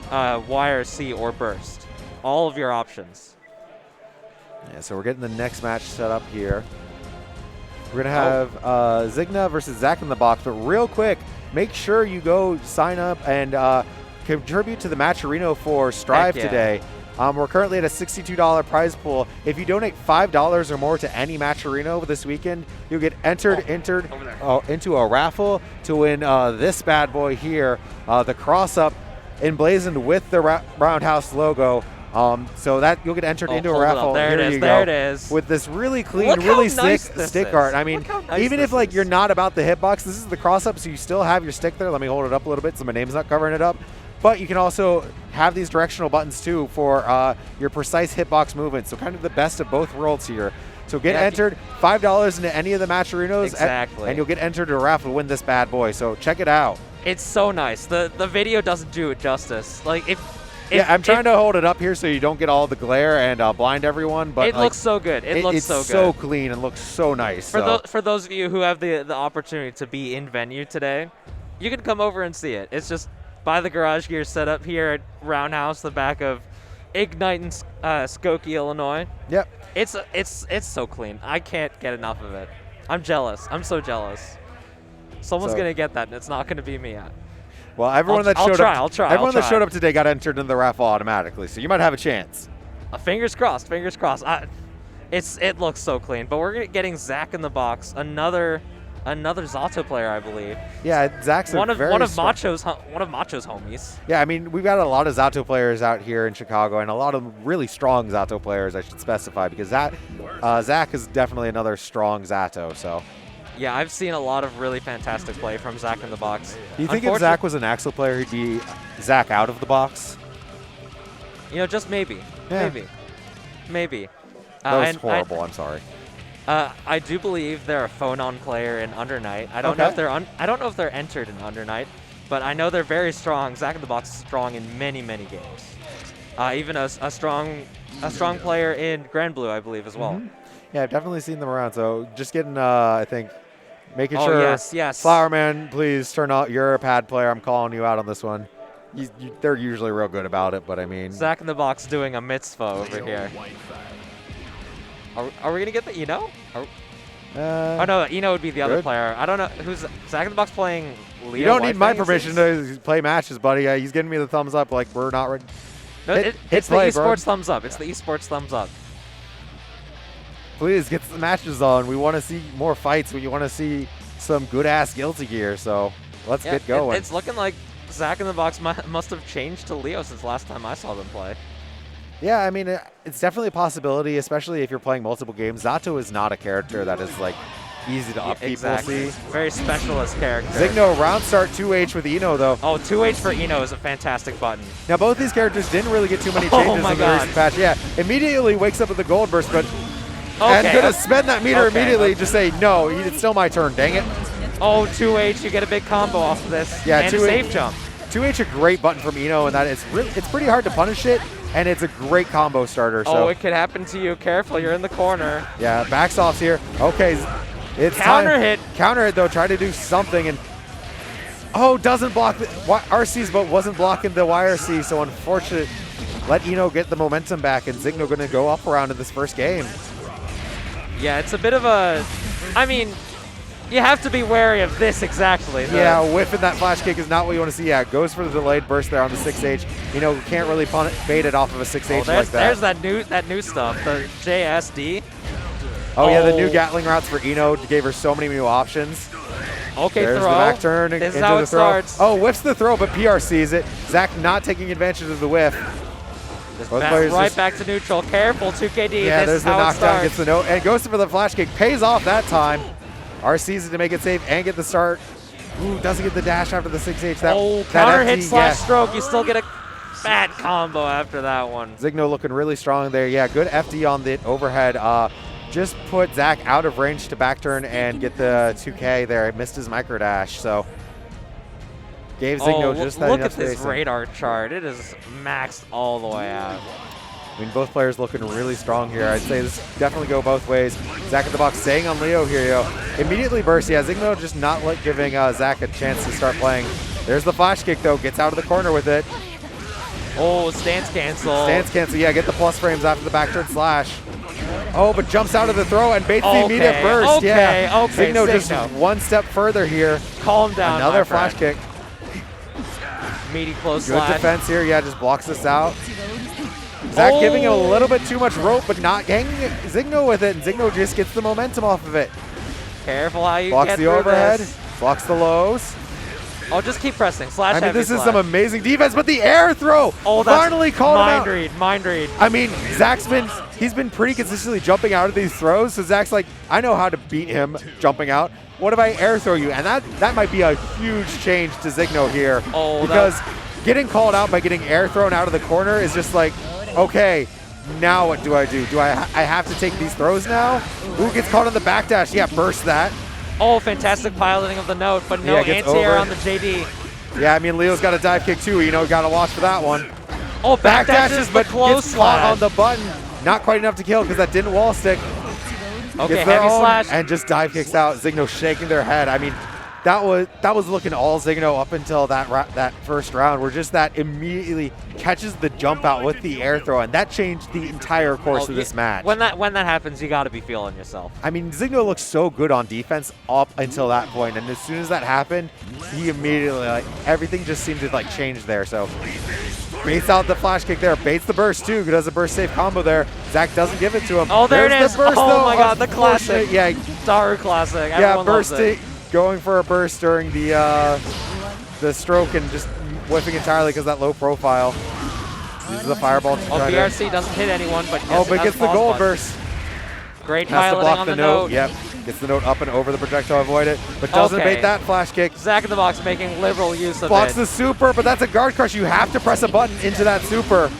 YRC, or burst. All of your options. Yeah, so we're getting the next match set up here. We're going to have Zignoe versus ZachInABox, but real quick, make sure you go sign up and contribute to the Matcherino for Strive today. We're currently at a $62 prize pool. If you donate $5 or more to any Matcherino this weekend, you'll get entered into a raffle to win this bad boy here, the cross-up emblazoned with the Roundhouse logo. So that you'll get entered into a raffle. There it is. With this really clean, really sick stick art. I mean, even if like you're not about the hitbox, this is the cross up, so you still have your stick there. Let me hold it up a little bit so my name's not covering it up. But you can also have these directional buttons too for your precise hitbox movement. So kind of the best of both worlds here. So get entered, $5 into any of the Matcherinos, and you'll get entered to a raffle to win this bad boy. So check it out. It's so nice. The video doesn't do it justice. Like I'm trying to hold it up here so you don't get all the glare and blind everyone. But it looks so good. It looks so good. It's so clean and looks so nice. For those of you who have the opportunity to be in venue today, you can come over and see it. It's just by the Garage Gear setup here at Roundhouse, the back of Ignite in Skokie, Illinois. Yep. It's so clean. I can't get enough of it. I'm jealous. I'm so jealous. Someone's gonna get that, and it's not gonna be me yet. Well, everyone that showed up today got entered in the raffle automatically, so you might have a chance. Fingers crossed. Fingers crossed. It looks so clean, but we're getting ZachInABox, another Zato player, I believe. Yeah, Zach's one of Macho's homies. Yeah, I mean, we've got a lot of Zato players out here in Chicago, and a lot of really strong Zato players, I should specify, because Zach is definitely another strong Zato. So. Yeah, I've seen a lot of really fantastic play from ZachInABox. Do you think if Zach was an Axel player, he'd be Zach out of the box? You know, just maybe. Yeah. Maybe. That was horrible. I'm sorry. I do believe they're a phone-on player in Undernight. I don't know if they're I don't know if they're entered in Undernight, but I know they're very strong. ZachInABox is strong in many games. Even a strong player in Grand Blue, I believe, as well. Yeah, I've definitely seen them around. So just getting, I think, making sure. Yes. Flowerman, please turn out. You're a pad player. I'm calling you out on this one. They're usually real good about it, but I mean. ZachInABox doing a mitzvah over here. Are we gonna get the Eno? Oh no, Eno would be the other player. I don't know who's ZachInABox playing. Leo you don't need my permission to play matches, buddy. He's giving me the thumbs up. Like we're not ready. No, it's the esports thumbs up. It's the esports thumbs up. Please get the matches on. We want to see more fights. We want to see some good ass Guilty Gear. So let's get going. It's looking like ZachInABox must have changed to Leo since last time I saw them play. Yeah, I mean, it's definitely a possibility, especially if you're playing multiple games. Zato is not a character that is, like, easy to up people see. Very specialist character. Zignoe, round start 2H with Eno, though. Oh, 2H for Eno is a fantastic button. Now, both these characters didn't really get too many changes in the recent patch. Yeah, immediately wakes up with the gold burst, but and gonna spend that meter immediately, just say, no, it's still my turn, dang it. Oh, 2H, you get a big combo off of this. Yeah, and 2H, safe jump. 2H, a great button from Eno, and that it's pretty hard to punish it. And it's a great combo starter. So. Oh, it could happen to you. Careful, you're in the corner. Yeah, backs off here. Okay, it's counter time. hit. Counter hit, though. Try to do something. And doesn't block the RC's, but wasn't blocking the YRC. So unfortunate. Let Eno get the momentum back, and Zignoe going to go up around in this first game. Yeah, it's a bit of a. I mean, you have to be wary of this exactly. Yeah, whiffing that flash kick is not what you want to see. Yeah, goes for the delayed burst there on the 6H. Can't really bait it off of a 6H like that. There's that new stuff, the JSD. Oh, yeah, the new Gatling routes for Eno gave her so many new options. Okay, there's throw. The back turn this into is how the it throw. Starts. Oh, whiffs the throw, but PR sees it. Zach not taking advantage of the whiff. Right back to neutral. Careful, 2KD. Yeah, this there's the knockdown, gets the note, and goes for the flash kick. Pays off that time. RC's to make it safe and get the start. Ooh, doesn't get the dash after the 6H. Counter hit / stroke. You still get a fat combo after that one. Zignoe looking really strong there. Yeah, good FD on the overhead. Just put Zach out of range to back turn and get the 2K there. It missed his micro dash, so gave Zignoe just that look enough at this spacing. radar chart. It is maxed all the way out. I mean, both players looking really strong here. I'd say this definitely go both ways. ZachInABox staying on Leo here, yo. Immediately burst. Yeah, Zignoe just not giving Zach a chance to start playing. There's the flash kick, though. Gets out of the corner with it. Oh, stance cancel. Stance cancel. Yeah, get the plus frames after the back turn slash. Oh, but jumps out of the throw and baits the immediate burst. Zignoe just one step further here. Calm down, another flash kick. Meaty close Good slide. defense here. Yeah, just blocks this out. Zach giving him a little bit too much rope, but not hanging Zignoe with it, and Zignoe just gets the momentum off of it. Careful how you blocks get the through overhead, this. Blocks the lows. Oh, just keep pressing. Slash I mean, this is slash. some amazing defense, but the air throw finally called him out. Mind read. I mean, he's been pretty consistently jumping out of these throws, so Zach's like, I know how to beat him jumping out. What if I air throw you? And that might be a huge change to Zignoe here. Because getting called out by getting air thrown out of the corner is just like, okay, now what do I do? Do I have to take these throws now? Ooh, gets caught on the backdash. Yeah, burst that. Oh, fantastic piloting of the note, but no anti-air on the JD. Yeah, I mean, Leo's got a dive kick too. Got to watch for that one. Oh, backdashes, but close gets caught on the button. Not quite enough to kill because that didn't wall stick. Okay, heavy slash. And just dive kicks out. Zignoe shaking their head. I mean, that was looking all Zignoe up until that first round, where just that immediately catches the jump out with the air throw, and that changed the entire course of this match. When that happens, you got to be feeling yourself. I mean, Zignoe looked so good on defense up until that point, and as soon as that happened, he immediately everything just seemed to change there. So baits out the flash kick there, baits the burst too. Does a burst safe combo there. Zach doesn't give it to him. Oh, there it is. The burst, oh my God, the classic. Yeah, Daru classic. Everyone burst loves it. Going for a burst during the stroke and just whiffing entirely because that low profile. Uses the fireball to try BRC doesn't hit anyone, but gets the gold burst. Great piloting on the note. Yep, gets the note up and over the projectile, avoid it, but doesn't bait that flash kick. ZachInABox making liberal use of Blocks the super, but that's a guard crush. You have to press a button into that super.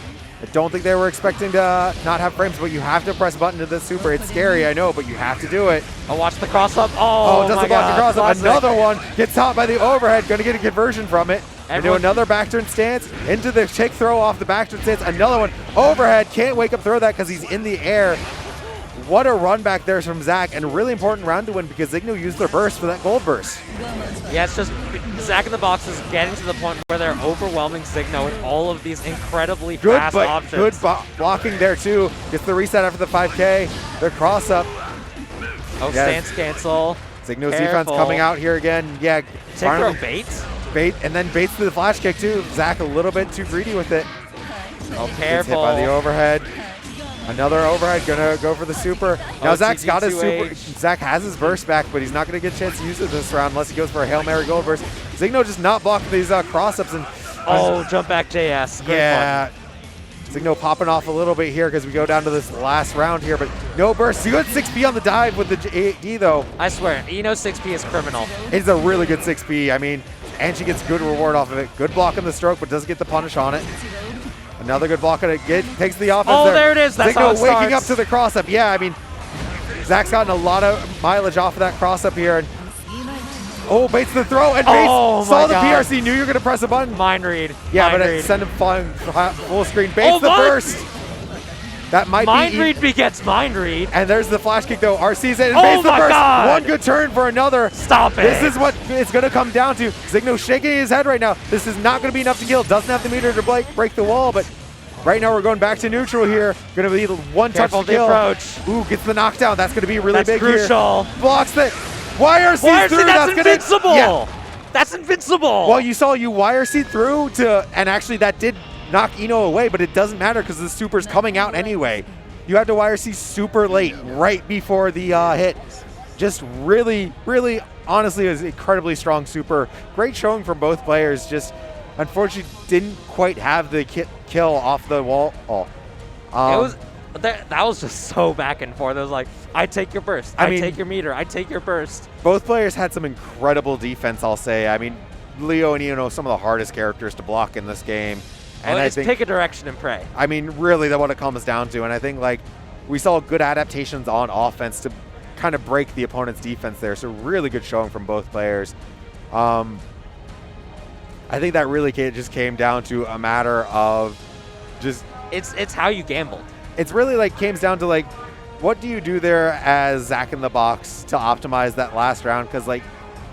I don't think they were expecting to not have frames, but you have to press a button to this super. It's scary, I know, but you have to do it. Oh, watch the cross up. Oh, doesn't block the cross up. Classic. Another one gets caught by the overhead. Going to get a conversion from it. And do another back turn stance into the kick throw off the back turn stance. Another one overhead. Can't wake up throw that because he's in the air. What a run back there from Zach, and a really important round to win because Zignoe used their burst for that gold burst. Yeah, it's just ZachInABox is getting to the point where they're overwhelming Zignoe with all of these incredibly fast options. Good blocking there too. Gets the reset after the 5K. Their cross up. Oh, stance cancel. Zignoe's defense coming out here again. Yeah. Tick throw bait, and then baits to the flash kick too. Zach a little bit too greedy with it. Oh, careful. Gets hit by the overhead. Another overhead, gonna go for the super. Now Zach's got his super. Zach has his burst back, but he's not gonna get a chance to use it this round unless he goes for a Hail Mary gold burst. Zignoe just not blocking these cross-ups. And jump back JS. Great yeah. Zignoe popping off a little bit here because we go down to this last round here, but no burst. Good 6P on the dive with the AD though. I swear, 6P is criminal. It's a really good 6P. I mean, and she gets good reward off of it. Good block on the stroke, but doesn't get the punish on it. Another good block on it. Takes the offense. Oh, there it is. That's how it Zignoe waking up to the cross up. Yeah, I mean, Zach's gotten a lot of mileage off of that cross up here. And baits the throw and baits. Saw the PRC, knew you were going to press a button. Mind read. Yeah, but it sent him flying full screen. Baits the burst. That might mind read begets mind read. And there's the flash kick though. RC's in and baits the burst. God. One good turn for another. Stop it. This is what it's going to come down to. Zignoe shaking his head right now. This is not going to be enough to kill. Doesn't have the meter to break the wall, but right now we're going back to neutral here. Going to be the one touch to kill. Approach. Ooh, gets the knockdown. That's going to be really big crucial. here. Blocks the YRC through. That's invincible. That's invincible. Well, you saw you YRC through and actually that did knock Eno away, but it doesn't matter because the super's coming out anyway. You have to YRC super late, right before the hit. Just really, really, honestly, it was incredibly strong super. Great showing from both players. Just unfortunately didn't quite have the kill off the wall. That was just so back and forth. It was like, I take your burst. I take your meter. I take your burst. Both players had some incredible defense, I'll say. I mean, Leo and Eno, some of the hardest characters to block in this game. And I think pick a direction and pray. I mean, really, that's what it comes down to. And I think like we saw good adaptations on offense to kind of break the opponent's defense there. So really good showing from both players. I think that really just came down to a matter of just it's how you gambled. It's really like came down to like what do you do there as ZachInABox to optimize that last round, because like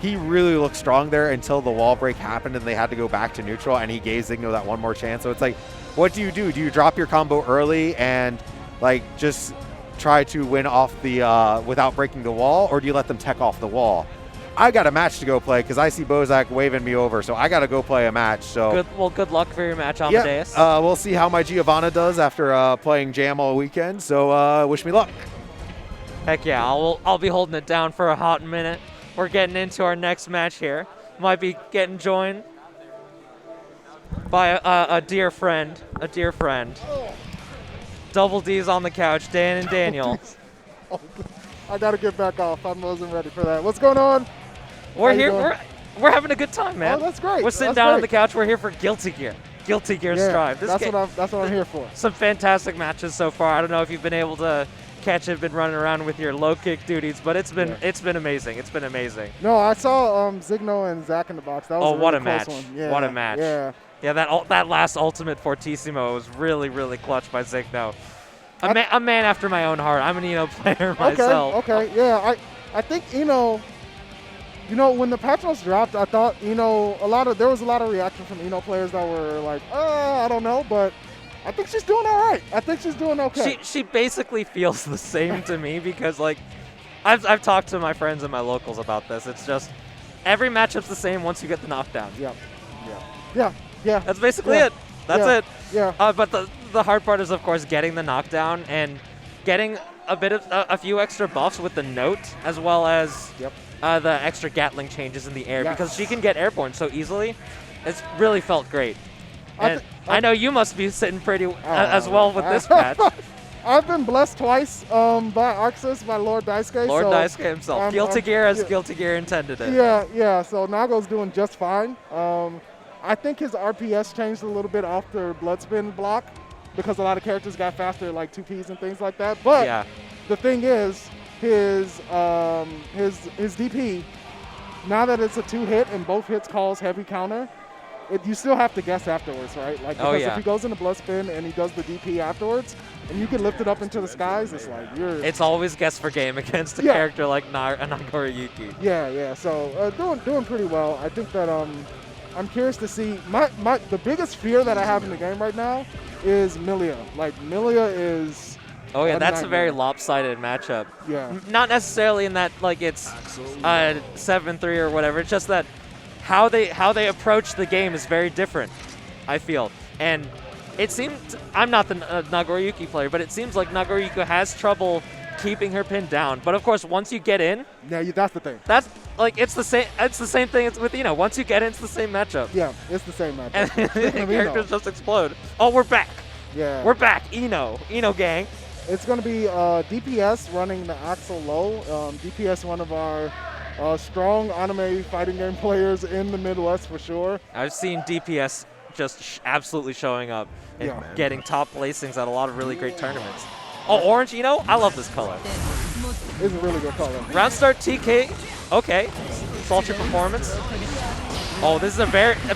he really looked strong there until the wall break happened and they had to go back to neutral, and he gave Zignoe that one more chance. So it's like, what do? Do you drop your combo early and like just try to win off the without breaking the wall, or do you let them tech off the wall? I got a match to go play because I see Bozak waving me over, so I got to go play a match. So good luck for your match, Amadeus. Yeah, we'll see how my Giovanna does after playing Jam all weekend. So wish me luck. Heck yeah, I'll be holding it down for a hot minute. We're getting into our next match here. Might be getting joined by a dear friend. Double D's on the couch, Dan and Daniel. I gotta get back off. I wasn't ready for that. What's going on? We're here. We're having a good time, man. Oh, that's great. We're sitting down on the couch. We're here for Guilty Gear. Guilty Gear Strive. That's what I'm here for. Some fantastic matches so far. I don't know if you've been able to catch it, been running around with your low kick duties, but it's been amazing. It's been amazing. No, I saw Zignoe and ZachInABox. That was a really close one. Yeah, what a match. Yeah. Yeah, that last ultimate Fortissimo was really, really clutch by Zignoe. A man after my own heart. I'm an Eno player myself. Okay, yeah. I think Eno, when the patch notes dropped, I thought Eno, there was a lot of reaction from Eno players that were like, I don't know, but I think she's doing all right. I think she's doing okay. She basically feels the same to me because like I've talked to my friends and my locals about this. It's just every matchup's the same once you get the knockdown. Yeah. That's basically it. That's it. Yeah. But the hard part is, of course, getting the knockdown and getting a few extra buffs with the note, as well as the extra Gatling changes in the air, because she can get airborne so easily. It's really felt great. And I know you must be sitting pretty as well with this patch. I've been blessed twice by Arxis, by Lord Daisuke. Lord Daisuke himself. Guilty Gear as Guilty Gear intended it. Yeah. So Nago's doing just fine. I think his RPS changed a little bit off the Bloodspin block. because a lot of characters got faster like 2Ps and things like that. But Yeah. the thing is, his DP, now that it's a 2-hit and both hits cause heavy counter, you still have to guess afterwards, right? Like, because if he goes into blood spin and he does the DP afterwards, and you can lift it up into the skies, it's like It's always guess for game against a character like Nagoriyuki. Yeah. So doing pretty well. I think that I'm curious to see. The biggest fear that I have in the game right now is Milia. Like, Milia is. Oh yeah, that's a very lopsided matchup. Yeah. Not necessarily in that like it's 7-3 or whatever. It's just that how they approach the game is very different, I feel. And it seems, I'm not the Nagoriyuki player, but it seems like Nagoriyuki has trouble keeping her pinned down. But of course, once you get in, yeah, that's the thing. That's like it's the same thing with Once you get in, it's the same matchup. Yeah, it's the same matchup. And characters just explode. Oh, we're back. Yeah. We're back. Eno gang. It's going to be DPS running the Axel low. DPS, one of our strong anime fighting game players in the Midwest for sure. I've seen DPS just absolutely showing up and getting top placings at a lot of really great tournaments. Oh, orange Eno? I love this color. It's a really good color. Round start TK. Okay. Sultry performance. Oh, this is a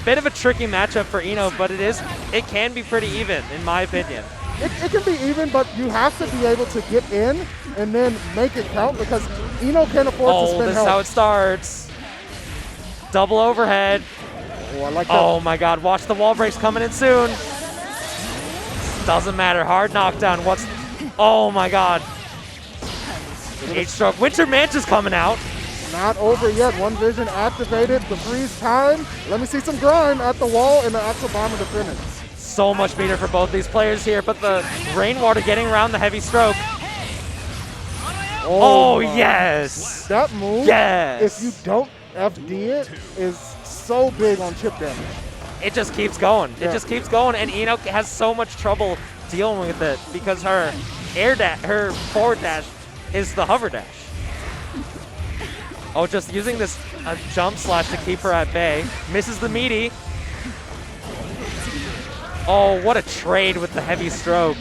bit of a tricky matchup for Eno, but it can be pretty even, in my opinion. It can be even, but you have to be able to get in and then make it count because Eno can't afford to spend this health. is how it starts. Double overhead. Oh, I like that. Oh my god, watch the wall breaks coming in soon. Doesn't matter, hard knockdown. Oh my god. 8-stroke. Winter Mancha's coming out. Not over yet. One vision activated. The freeze time. Let me see some grime at the wall and the Axel Bomber to finish. So much meter for both these players here, but the rainwater getting around the heavy stroke. Oh yes! That move, yes! If you don't FD it, is so big on chip damage. It just keeps going. It just keeps going, and Eno has so much trouble dealing with it because her her forward dash is the hover dash. Oh, just using this jump slash to keep her at bay. Misses the meaty. Oh, what a trade with the heavy stroke.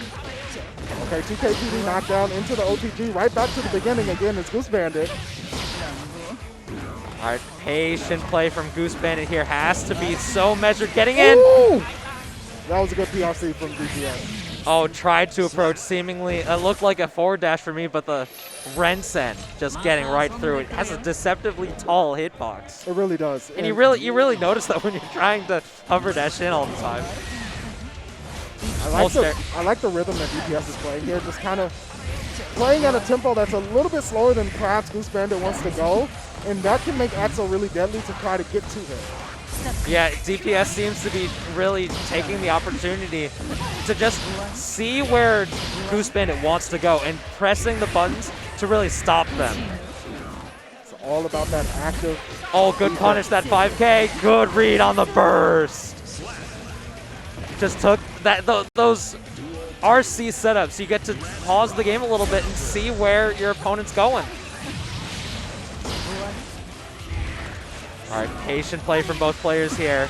Okay, 2KPD knockdown into the OTG. Right back to the beginning again. It's Goose Bandit. All right, patient play from Goose Bandit here. Has to be so measured. Getting in. Ooh! That was a good PRC from DPS. Oh, tried to approach seemingly. It looked like a forward dash for me, but the Rensen just getting right through it. Has a deceptively tall hitbox. It really does. And you really notice that when you're trying to hover dash in all the time. I like the rhythm that DPS is playing here, just kind of playing at a tempo that's a little bit slower than perhaps Goose Bandit wants to go, and that can make Axel really deadly to try to get to him. Yeah, DPS seems to be really taking the opportunity to just see where Goose Bandit wants to go and pressing the buttons to really stop them. It's all about that active. Oh, good punish, that 5K. Good read on the burst. Just took those RC setups. You get to pause the game a little bit and see where your opponent's going. All right, patient play from both players here.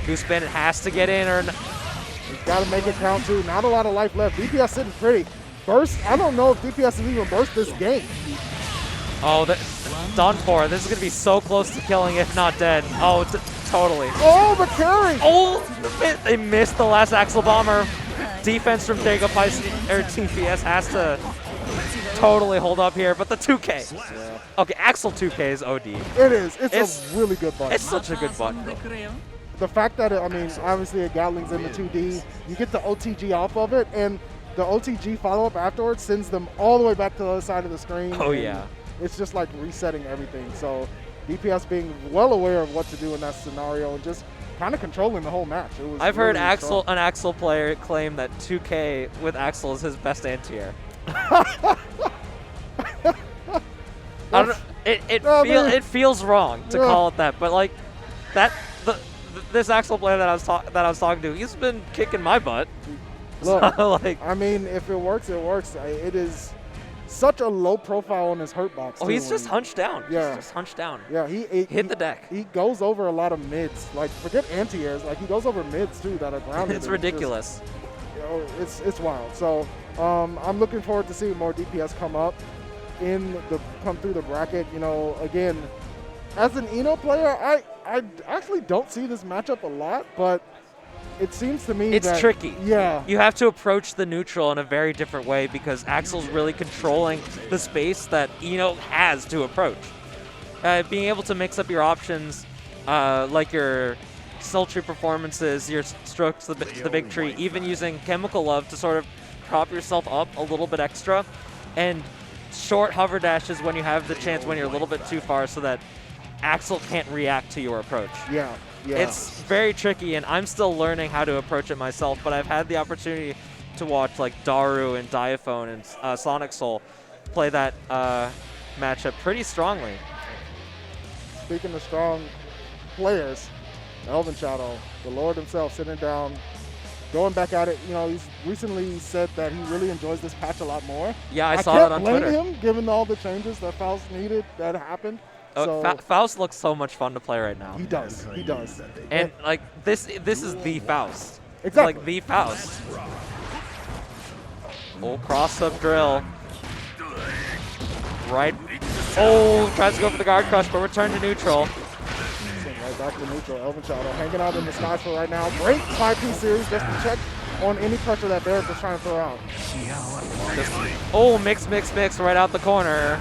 Goose Bandit has to get in, or He's got to make it count too. Not a lot of life left. DPS sitting pretty. Burst. I don't know if DPS has even burst this game. Oh, done for. This is gonna be so close to killing, if not dead. Oh, totally. Oh, the carry. Oh, they missed the last Axel Bomber. Defense from TPS has to totally hold up here, but the 2K. Yeah. Okay, Axel 2K is OD. It is. It's a really good button. It's such a good button. The fact that, obviously a Gatling's in the 2D, you get the OTG off of it, and the OTG follow-up afterwards sends them all the way back to the other side of the screen. Oh, yeah. It's just like resetting everything. So DPS being well aware of what to do in that scenario and just kind of controlling the whole match. It was I've heard really an Axel player claim that 2K with Axel is his best anti-air. It feels wrong to call it that, but like this Axel player that I was talking to, he's been kicking my butt. Look, so, like, if it works, it works. It is such a low profile on his hurt box. Oh, he's just hunched down. Yeah, he's just hunched down. Yeah, he hit the deck. He goes over a lot of mids. Like, forget anti-airs. Like, he goes over mids too that are grounded. It's ridiculous. it's wild. So I'm looking forward to seeing more DPS come through the bracket. Again, as an player, I actually don't see this matchup a lot, but it seems to me it's tricky. Yeah. You have to approach the neutral in a very different way because Axel's really controlling the space that has to approach. Being able to mix up your options, like your sultry performances, your strokes, the big tree, even using Chemical Love to sort of prop yourself up a little bit extra, and short hover dashes when you have the chance when you're a little bit too far so that Axel can't react to your approach. Yeah. It's very tricky, and I'm still learning how to approach it myself, but I've had the opportunity to watch like Daru and Diaphone and Sonic Soul play that matchup pretty strongly. Speaking of strong players, ElvenShadow, the Lord himself, sitting down, going back at it. He's recently said that he really enjoys this patch a lot more. Yeah, I saw that on Twitter. I can't blame him, given all the changes that Faust needed that happened. Faust looks so much fun to play right now. He does. And like this is the Faust. Exactly. It's like the Faust. Oh, cross-up drill. Right. Oh, tries to go for the guard crush, but return to neutral. Right back to neutral. ElvenShadow hanging out in the skies for right now. Great 5P series just to check on any pressure that Barrik was trying to throw out. Mix right out the corner.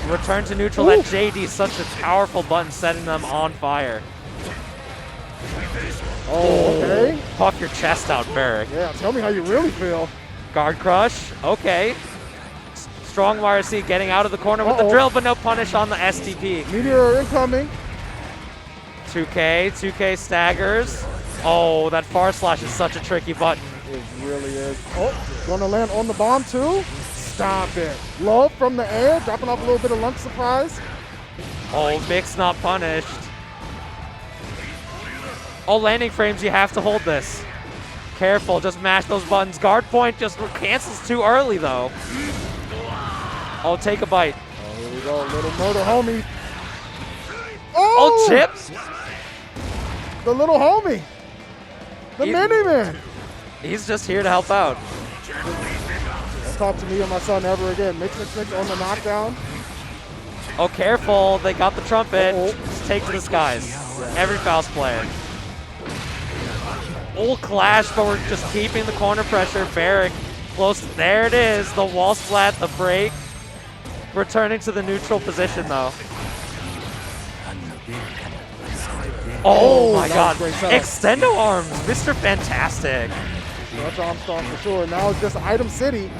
Return to neutral. Ooh. That JD is such a powerful button, setting them on fire. Okay. Puff your chest out, Barrik. Yeah, tell me how you really feel. Guard crush. Okay. Strong YRC getting out of the corner with the drill, but no punish on the STP. Meteor incoming. 2K staggers. Oh, that far slash is such a tricky button. It really is. Oh, gonna land on the bomb too. Stop it. Love from the air, dropping off a little bit of lunch surprise. Oh, Mix not punished. Oh, landing frames, you have to hold this. Careful, just mash those buttons. Guard point just cancels too early though. Oh, take a bite. Oh, here we go, little murder homie. Oh, Chip. The little homie. The mini-man. He's just here to help out. Don't talk to me or my son ever again. Mix on the knockdown. Oh, careful. They got the trumpet. Just take to the skies. Every Faust player. Oh, clash, but we're just keeping the corner pressure. Barrik close. There it is. The wall splat, the break. Returning to the neutral position, though. Oh my god. Extendo arms. Mr. Fantastic. That's Armstrong for sure. Now it's just Item City.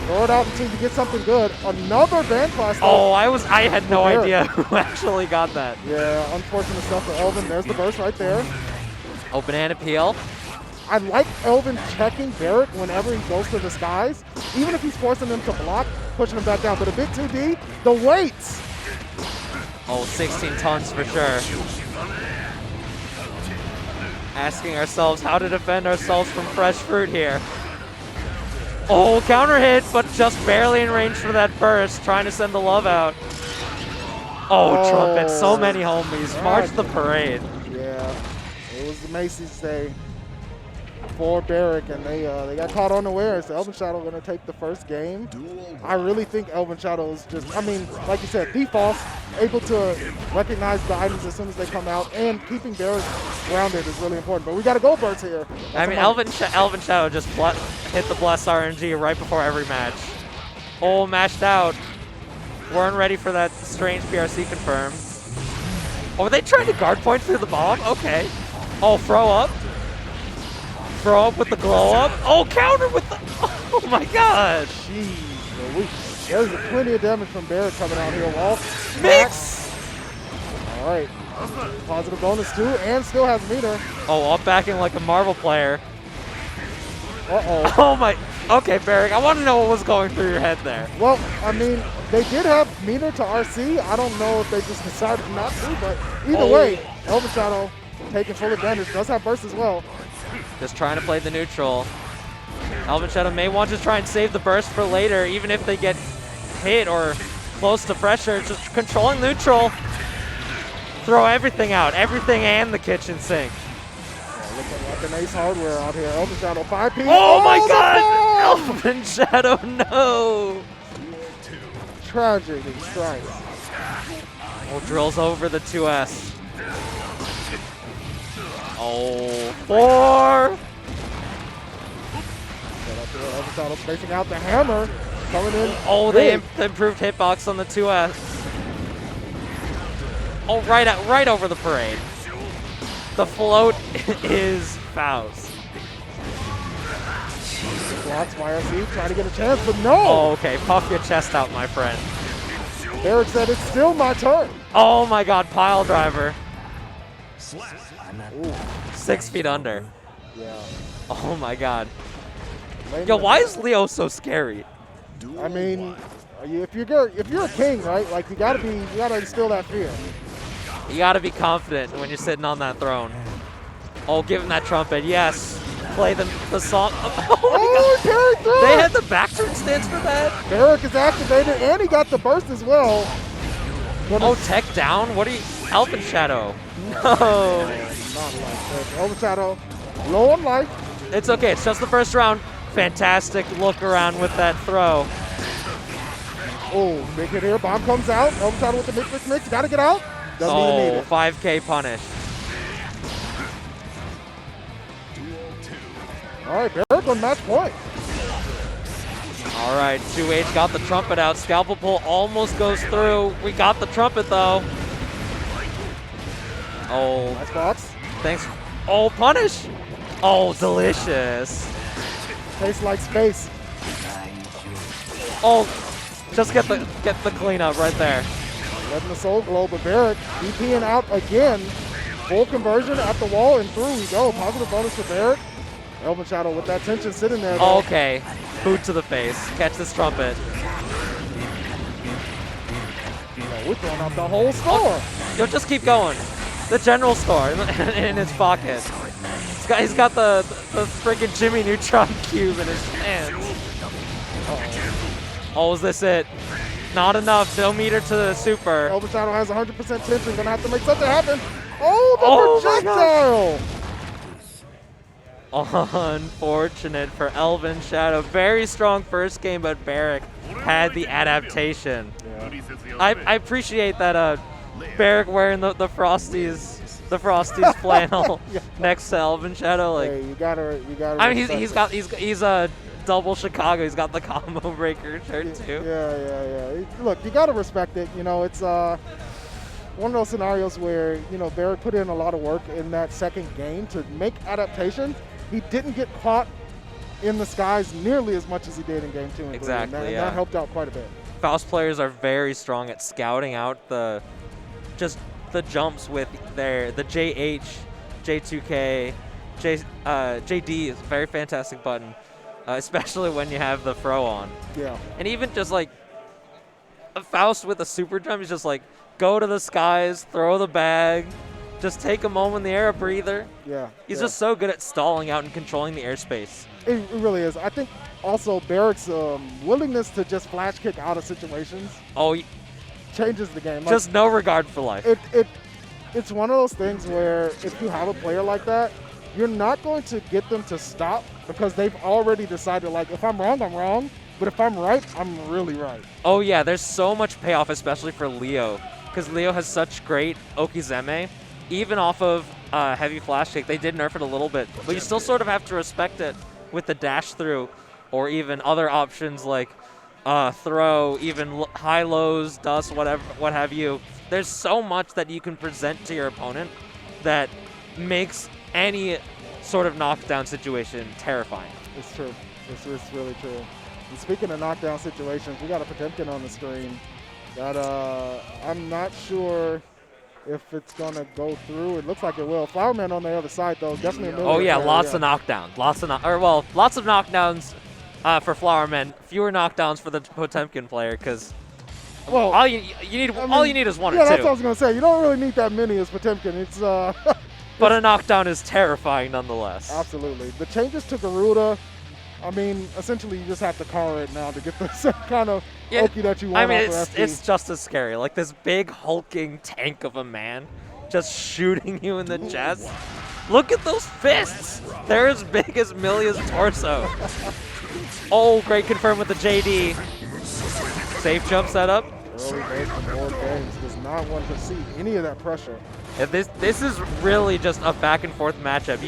Throw it out until you get something good. Another band class. Oh, I had no idea who actually got that. Yeah, unfortunate stuff for Elven. There's the burst right there. Oh, banana peel. I like Elven checking Barrik whenever he goes to the skies. Even if he's forcing him to block, pushing him back down. But a bit too deep. The weights. Oh, 16 tons for sure. Asking ourselves how to defend ourselves from fresh fruit here. Oh, counter hit, but just barely in range for that burst, trying to send the love out. Oh, trumpet, so many homies. March the parade. Yeah, it was the Macy's Day for Barrik, and they got caught unawares. So ElvenShadow going to take the first game. I really think ElvenShadow is just, like you said, defaults, able to recognize the items as soon as they come out, and keeping Barrik grounded is really important. But we got a gold burst here. ElvenShadow just hit the bless RNG right before every match. Oh, mashed out. Weren't ready for that strange PRC confirm. Oh, were they trying to guard point through the bomb? Okay. Oh, throw up. Throw up with the glow up. Oh, counter with the... Oh my god. Jeez. There's plenty of damage from Barrik coming out here. Wall. Mix. All right. Positive bonus too, and still has meter. Oh, up backing like a Marvel player. Uh-oh. Oh my... Okay, Barrik, I want to know what was going through your head there. Well, they did have meter to RC. I don't know if they just decided not to, but either way, ElvenShadow taking full advantage. Does have burst as well. Just trying to play the neutral. ElvenShadow may want to try and save the burst for later, even if they get hit or close to pressure. Just controlling neutral. Throw everything out, everything and the kitchen sink. Looking like an Ace Hardware out here. ElvenShadow 5P. Oh my god! ElvenShadow, no! Tragic strikes. Oh, drills over the 2S. Oh, 4! ElvenShadow spacing out the hammer. Coming in. Oh, they improved hitbox on the 2S. Oh, right over the parade. The float is Faust. Blocks YRC, trying to get a chance, but no! Oh, okay, puff your chest out, my friend. Barrik said it's still my turn. Oh my god, pile driver. Ooh. 6 feet under. Yeah. Oh my god. Yo, why is Leo so scary? I mean, if you're a king, right? Like you gotta instill that fear. You gotta be confident when you're sitting on that throne. Oh, give him that trumpet, yes. Play the song. Oh, Barrik through! They had the backturn stance for that? Barrik is activated, and he got the burst as well. Oh, tech down? What are you? ElvenShadow. No. Not like that. ElvenShadow, low on life. It's okay, it's just the first round. Fantastic look around with that throw. Oh, big hit here. Bomb comes out. ElvenShadow with the mix. Gotta get out. Doesn't even need it. 5K punish. All right, Barrik on match point. All right, 2H got the trumpet out. Scalpel pull almost goes through. We got the trumpet though. Oh, Nice box. thanks. Oh, punish. Oh, delicious. Tastes like space. Oh, just get the cleanup right there. Letting the soul glow, but Barrik DPing out again. Full conversion at the wall and through we go. Positive bonus for Barrik. ElvenShadow with that tension sitting there. Though. Okay, boot to the face. Catch this trumpet. We're throwing out the whole score. Yo, just keep going. The general store in his pocket. He's got the freaking Jimmy Neutron cube in his hands. Oh, is this it? Not enough. No meter to the super. ElvenShadow has 100% tension. Gonna have to make something happen. Oh, the projectile! Unfortunate for ElvenShadow. Very strong first game, but Barrik had the adaptation. Yeah. I appreciate that Barrik wearing the Frosties flannel next to ElvenShadow. Like, Hey, you gotta. I mean, he's a double Chicago. He's got the combo breaker shirt too. Yeah. Look, you gotta respect it. You know, it's one of those scenarios where Barrik put in a lot of work in that second game to make adaptations. He didn't get caught in the skies nearly as much as he did in game 2 and 3. Exactly, And that helped out quite a bit. Faust players are very strong at scouting out the jumps with the JH, J2K, JD is a very fantastic button, especially when you have the throw on. Yeah. And even just like a Faust with a super jump, he's just like, go to the skies, throw the bag, just take a moment in the air, a breather. Yeah. He's just so good at stalling out and controlling the airspace. It really is. I think also Barrick's willingness to just flash kick out of situations changes the game. Just no regard for life. It's one of those things where if you have a player like that, you're not going to get them to stop because they've already decided, like, if I'm wrong, I'm wrong. But if I'm right, I'm really right. Oh, yeah, there's so much payoff, especially for Leo, because Leo has such great Okizeme. Even off of heavy flash kick, they did nerf it a little bit, but you still sort of have to respect it with the dash through or even other options like throw, even high lows, dust, whatever, what have you. There's so much that you can present to your opponent that makes any sort of knockdown situation terrifying. It's true. It's really true. And speaking of knockdown situations, we got a Potemkin on the screen that I'm not sure if it's going to go through. It looks like it will. Flowerman on the other side, though, definitely a military Oh, yeah, player, lots of knockdowns. Lots of knockdowns for Flowerman. Fewer knockdowns for the Potemkin player, because all you need is one or two. Yeah, that's what I was going to say. You don't really need that many as Potemkin. It's but a knockdown is terrifying nonetheless. Absolutely. The changes to Garuda, I mean, essentially you just have to counter it now to get the same kind of Oki that you want. I mean, it's just as scary. Like this big hulking tank of a man just shooting you in the chest. Look at those fists. They're as big as Milia's torso. Oh, great confirm with the JD. Safe jump setup. Early base from Boredgames does not want to see any of that pressure. Yeah, this is really just a back and forth matchup.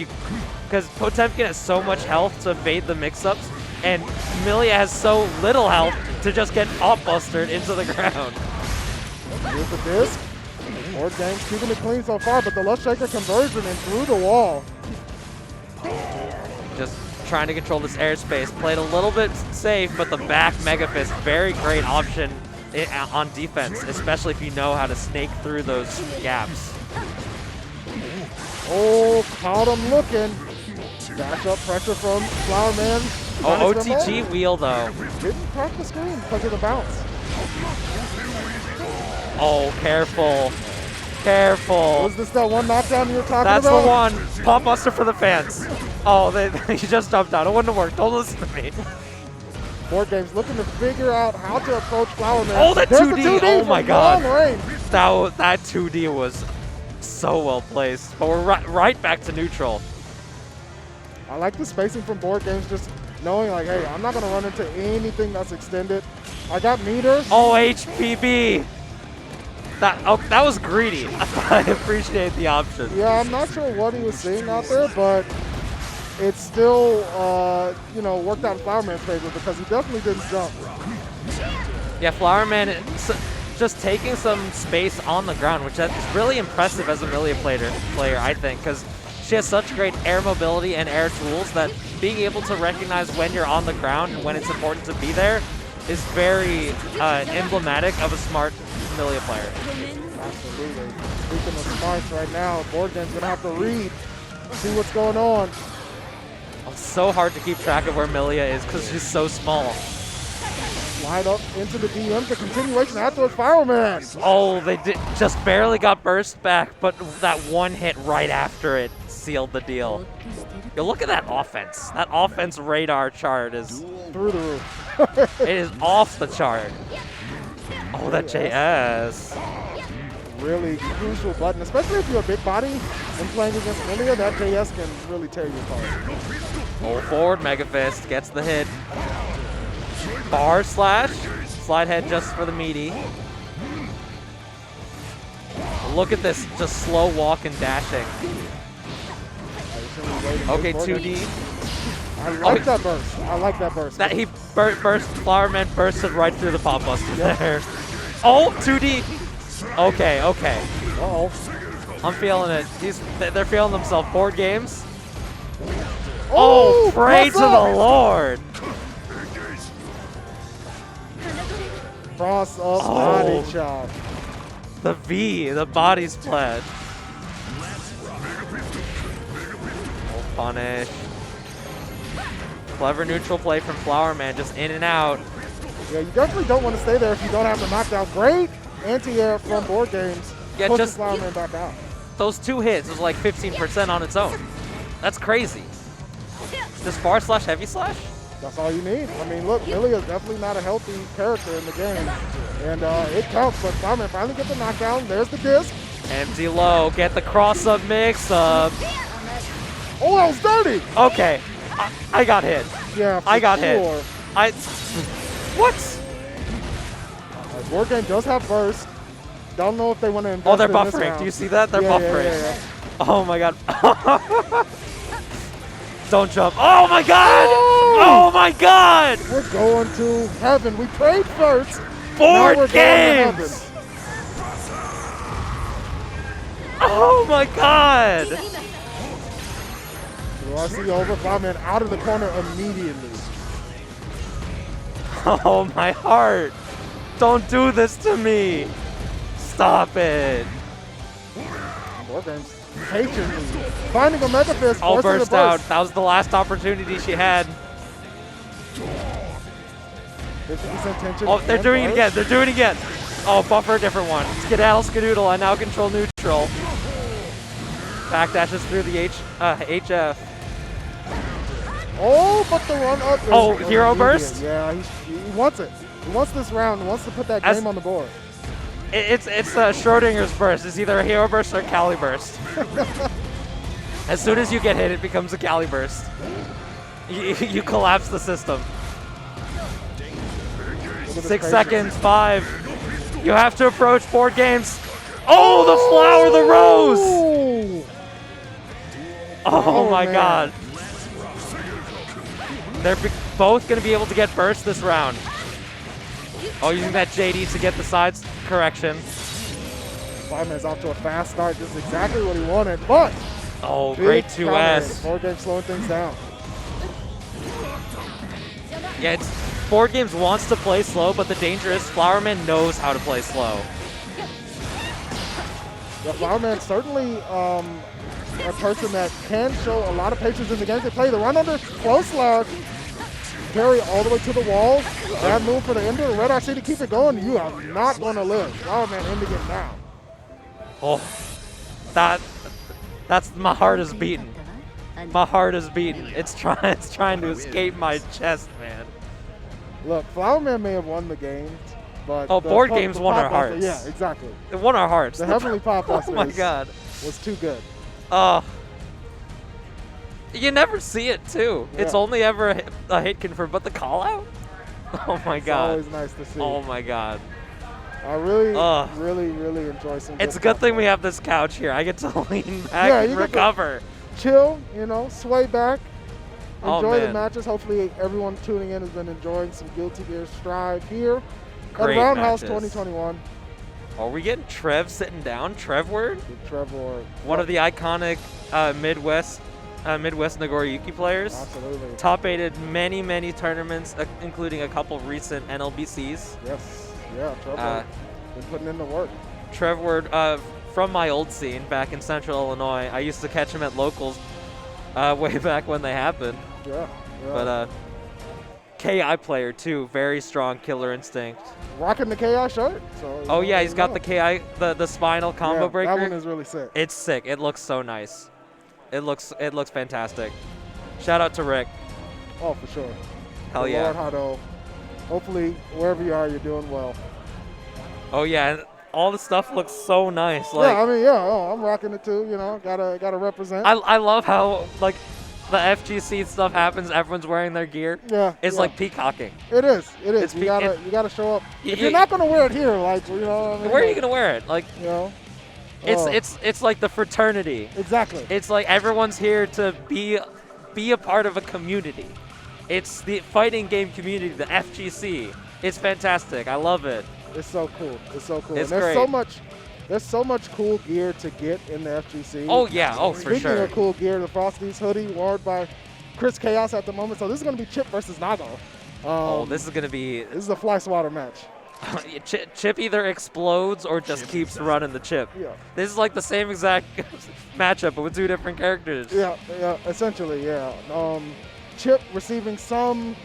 Because Potemkin has so much health to evade the mix-ups, and Milia has so little health to just get pop-bustered into the ground. Here's the disc. Boredgames keeping it clean so far, but the Lush Shaker conversion and through the wall. Just trying to control this airspace. Played a little bit safe, but the back Mega Fist, very great option on defense, especially if you know how to snake through those gaps. Oh, caught him looking. Dash up pressure from Flowerman. Oh, OTG wheel though. Didn't crack the screen because of the bounce. Oh, careful. Careful. Was this that one knockdown you were talking That's about? the one. Pop buster for the fans. Oh, he just jumped out. It wouldn't have worked. Don't listen to me. Boredgames looking to figure out how to approach Flowerman. Oh, that There's 2D. The 2D Oh from my God. long range. That 2D was so well placed. But we're right back to neutral. I like the spacing from Boredgames, just knowing like, hey, I'm not gonna run into anything that's extended. I got meter. Oh, HPB. That was greedy. I appreciate the option. Yeah, I'm not sure what he was seeing out there, but it still, worked out in Flowerman's favor because he definitely didn't jump. Yeah, Flowerman just taking some space on the ground, which is really impressive as a Milia player, I think, because she has such great air mobility and air tools that being able to recognize when you're on the ground and when it's important to be there is very emblematic of a smart Milia player. Absolutely. Speaking of smarts right now, Boredgames gonna have to read, see what's going on. It's so hard to keep track of where Milia is because she's so small. Slide up into the DMs, the continuation afterwards, Flowerman. Oh, they just barely got burst back, but that one hit right after it sealed the deal. Yo, look at that offense. That offense radar chart is Through the roof. it is off the chart. Oh, that JS. Really crucial button, especially if you're a big body and playing against Milia, that JS can really tear you apart. Oh, forward Mega Fist gets the hit. Bar slash. Slide head just for the meaty. Look at this, just slow walk and dashing. Okay, 2D. I like that burst. I like that burst. That he burst, Flowerman bursted right through the pop buster there. Oh, 2D. Okay. Uh-oh. I'm feeling it. They're feeling themselves. Boredgames. Oh, pray to the Lord. Cross up body chop. The V, the body splash. Oh, punish. Clever neutral play from Flowerman, just in and out. Yeah, you definitely don't want to stay there if you don't have the knockdown. Great anti-air from Boredgames. Yeah, pushes just Flowerman back out. those 2 hits was like 15% on its own. That's crazy. Just far slash heavy slash? That's all you need. I mean, look, Milia is definitely not a healthy character in the game. And it counts, but Flowerman finally gets the knockdown. There's the disc. Empty low, get the cross-up mix-up. Oh, that was dirty. Okay, I got hit. Yeah, I got hit. sure. What? Boredgame does have burst. Don't know if they want to invest Oh, they're in this buffering. round. Do you see that? They're Yeah, buffering. yeah. Oh my god. Don't jump. Oh my god! Oh my god! We're going to heaven. We prayed first. Now we're going to heaven. Boredgames! Oh my god! RC over. Flowerman out of the corner immediately. Oh my heart! Don't do this to me! Stop it! Boredgames patiently finding a Mega Fist. Oh, forcing the burst out. That was the last opportunity she had. 50% tension. Oh, they're and doing it burst. again. They're doing it again. Oh, buffer a different one. Skedaddle, Skadoodle. I now control neutral. Backdashes through the HF. Oh, but the run up. Is Oh, hero immediate. burst? Yeah, he wants it. He wants this round. He wants to put that As- game on the board. It's Schrodinger's burst. It's either a hero burst or a Cali burst. As soon as you get hit, it becomes a Cali Burst. You collapse the system. 6 seconds, 5. You have to approach Boredgames. Oh, the flower, the rose! Oh my man. God. They're both going to be able to get burst this round. Oh, using that JD to get the sides correction. Flowerman's off to a fast start. This is exactly what he wanted, but Oh, big great 2S. Boredgames slowing things down. Yeah, Boredgames wants to play slow, but the danger is Flowerman knows how to play slow. Yeah, Flowerman certainly a person that can show a lot of patience in the games they play. The run under, close lag, carry all the way to the wall. Bad move for the ender. Red RC to keep it going. You are not going to live. Flowerman ending it now. Oh, that's my heart is beating. My heart is beating. It's trying to escape my chest, man. Look, Flowerman may have won the game, but Oh, Boredgames won our hearts. Yeah, exactly. It won our hearts. The Heavenly Pop Oh my God. was too good. Oh. You never see it too. Yeah. It's only ever a hit confirmed, but the call out? Oh my God. It's always nice to see. Oh my God. I really enjoy some. It's a good thing we have this couch here. I get to lean back Yeah, and you get to recover. chill, sway back, Oh, enjoy the man. matches. Hopefully everyone tuning in has been enjoying some Guilty Gear Strive here Great at Roundhouse matches. 2021. Are we getting Trev sitting down? Trevwerd? Trevwerd. One of the iconic Midwest Nagoriyuki players. Absolutely. Top 8'd many tournaments, including a couple recent NLBCs. Yes. Yeah, Trevwerd. Been putting in the work. Trevwerd, from my old scene back in Central Illinois, I used to catch him at locals way back when they happened. Yeah. But KI player too, very strong killer instinct. Rocking the KI shirt. So. Oh yeah, he's got the KI, the spinal combo breaker. That one is really sick. It's sick. It looks so nice. It looks fantastic. Shout out to Rick. Oh, for sure. Hell Good yeah. Lord Hado. Hopefully, wherever you are, you're doing well. Oh yeah, and all the stuff looks so nice. Like, yeah, I mean, I'm rocking it too. Gotta represent. I love how like the FGC stuff happens. Everyone's wearing their gear. Yeah. It's yeah. like peacocking. It is. It is. It's You gotta show up. If you- you're not gonna wear it here, like what I mean? Where are you gonna wear it? Like, Oh. it's like the fraternity. Exactly. It's like everyone's here to be a part of a community. It's the fighting game community, the FGC. It's fantastic. I love it. It's so cool. It's so cool. It's and great. There's so much cool gear to get in the FGC. Oh yeah. Oh for Speaking sure. of cool gear, the Frosty's hoodie worn by Chris Chaos at the moment. So this is gonna be Chip versus Nago. This is gonna be. This is a fly swatter match. Chip either explodes or just keeps running the chip. Yeah. This is like the same exact matchup, but with 2 different characters. Yeah. Essentially, yeah. Chip receiving some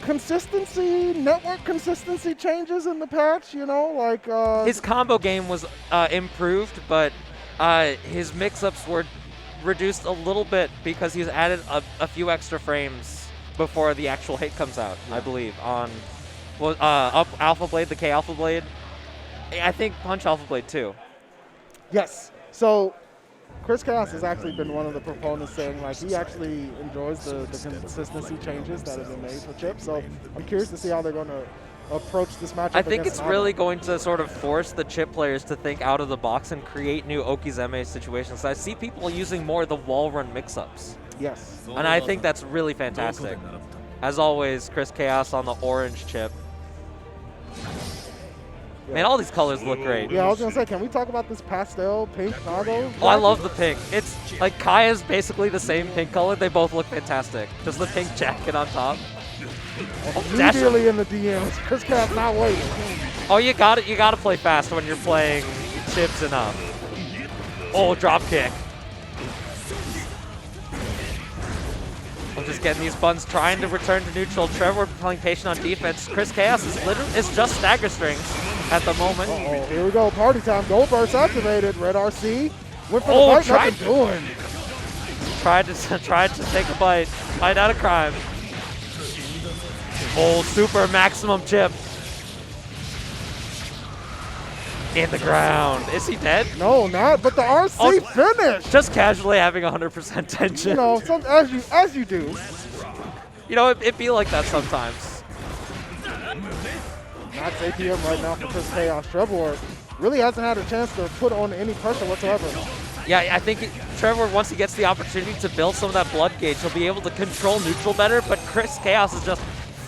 network consistency changes in the patch. His combo game was improved, but his mix-ups were reduced a little bit because he's added a few extra frames before the actual hit comes out, I believe, on up Alpha Blade, the K Alpha Blade. I think Punch Alpha Blade too. Yes. So Chris Chaos has actually been one of the proponents saying like he actually enjoys the consistency changes that have been made for Chip. So I'm curious to see how they're going to approach this matchup. I think against it's really going to sort of force the Chip players to think out of the box and create new Okizeme situations. I see people using more of the wall run mix-ups. Yes. And I think that's really fantastic. As always, Chris Chaos on the orange chip. Yeah. Man, all these colors look great. Yeah, I was going to say, can we talk about this pastel pink Nago? Oh, I love the pink. It's like Kaya's basically the same pink color. They both look fantastic. Just the pink jacket on top. Immediately in the DMs. Chris Chaos not waiting. Oh, you gotta play fast when you're playing chips enough. Oh, drop kick. I'm just getting these buns, trying to return to neutral. Trevwerd playing patient on defense. Chris Chaos is just stagger strings at the moment. Uh-oh, here we go. Party time. Gold burst activated. Red RC. Went for Oh, the bite. Nothing doing. Tried to take a bite. Bite out of crime. Oh, super maximum chip. In the ground. Is he dead? No, not. But the RC finish. Just casually having 100% tension. You know, as you do. You know, it be like that sometimes. Max APM right now for Chris Chaos. Trevwerd really hasn't had a chance to put on any pressure whatsoever. Yeah, I think Trevwerd, once he gets the opportunity to build some of that blood gauge, he'll be able to control neutral better, but Chris Chaos is just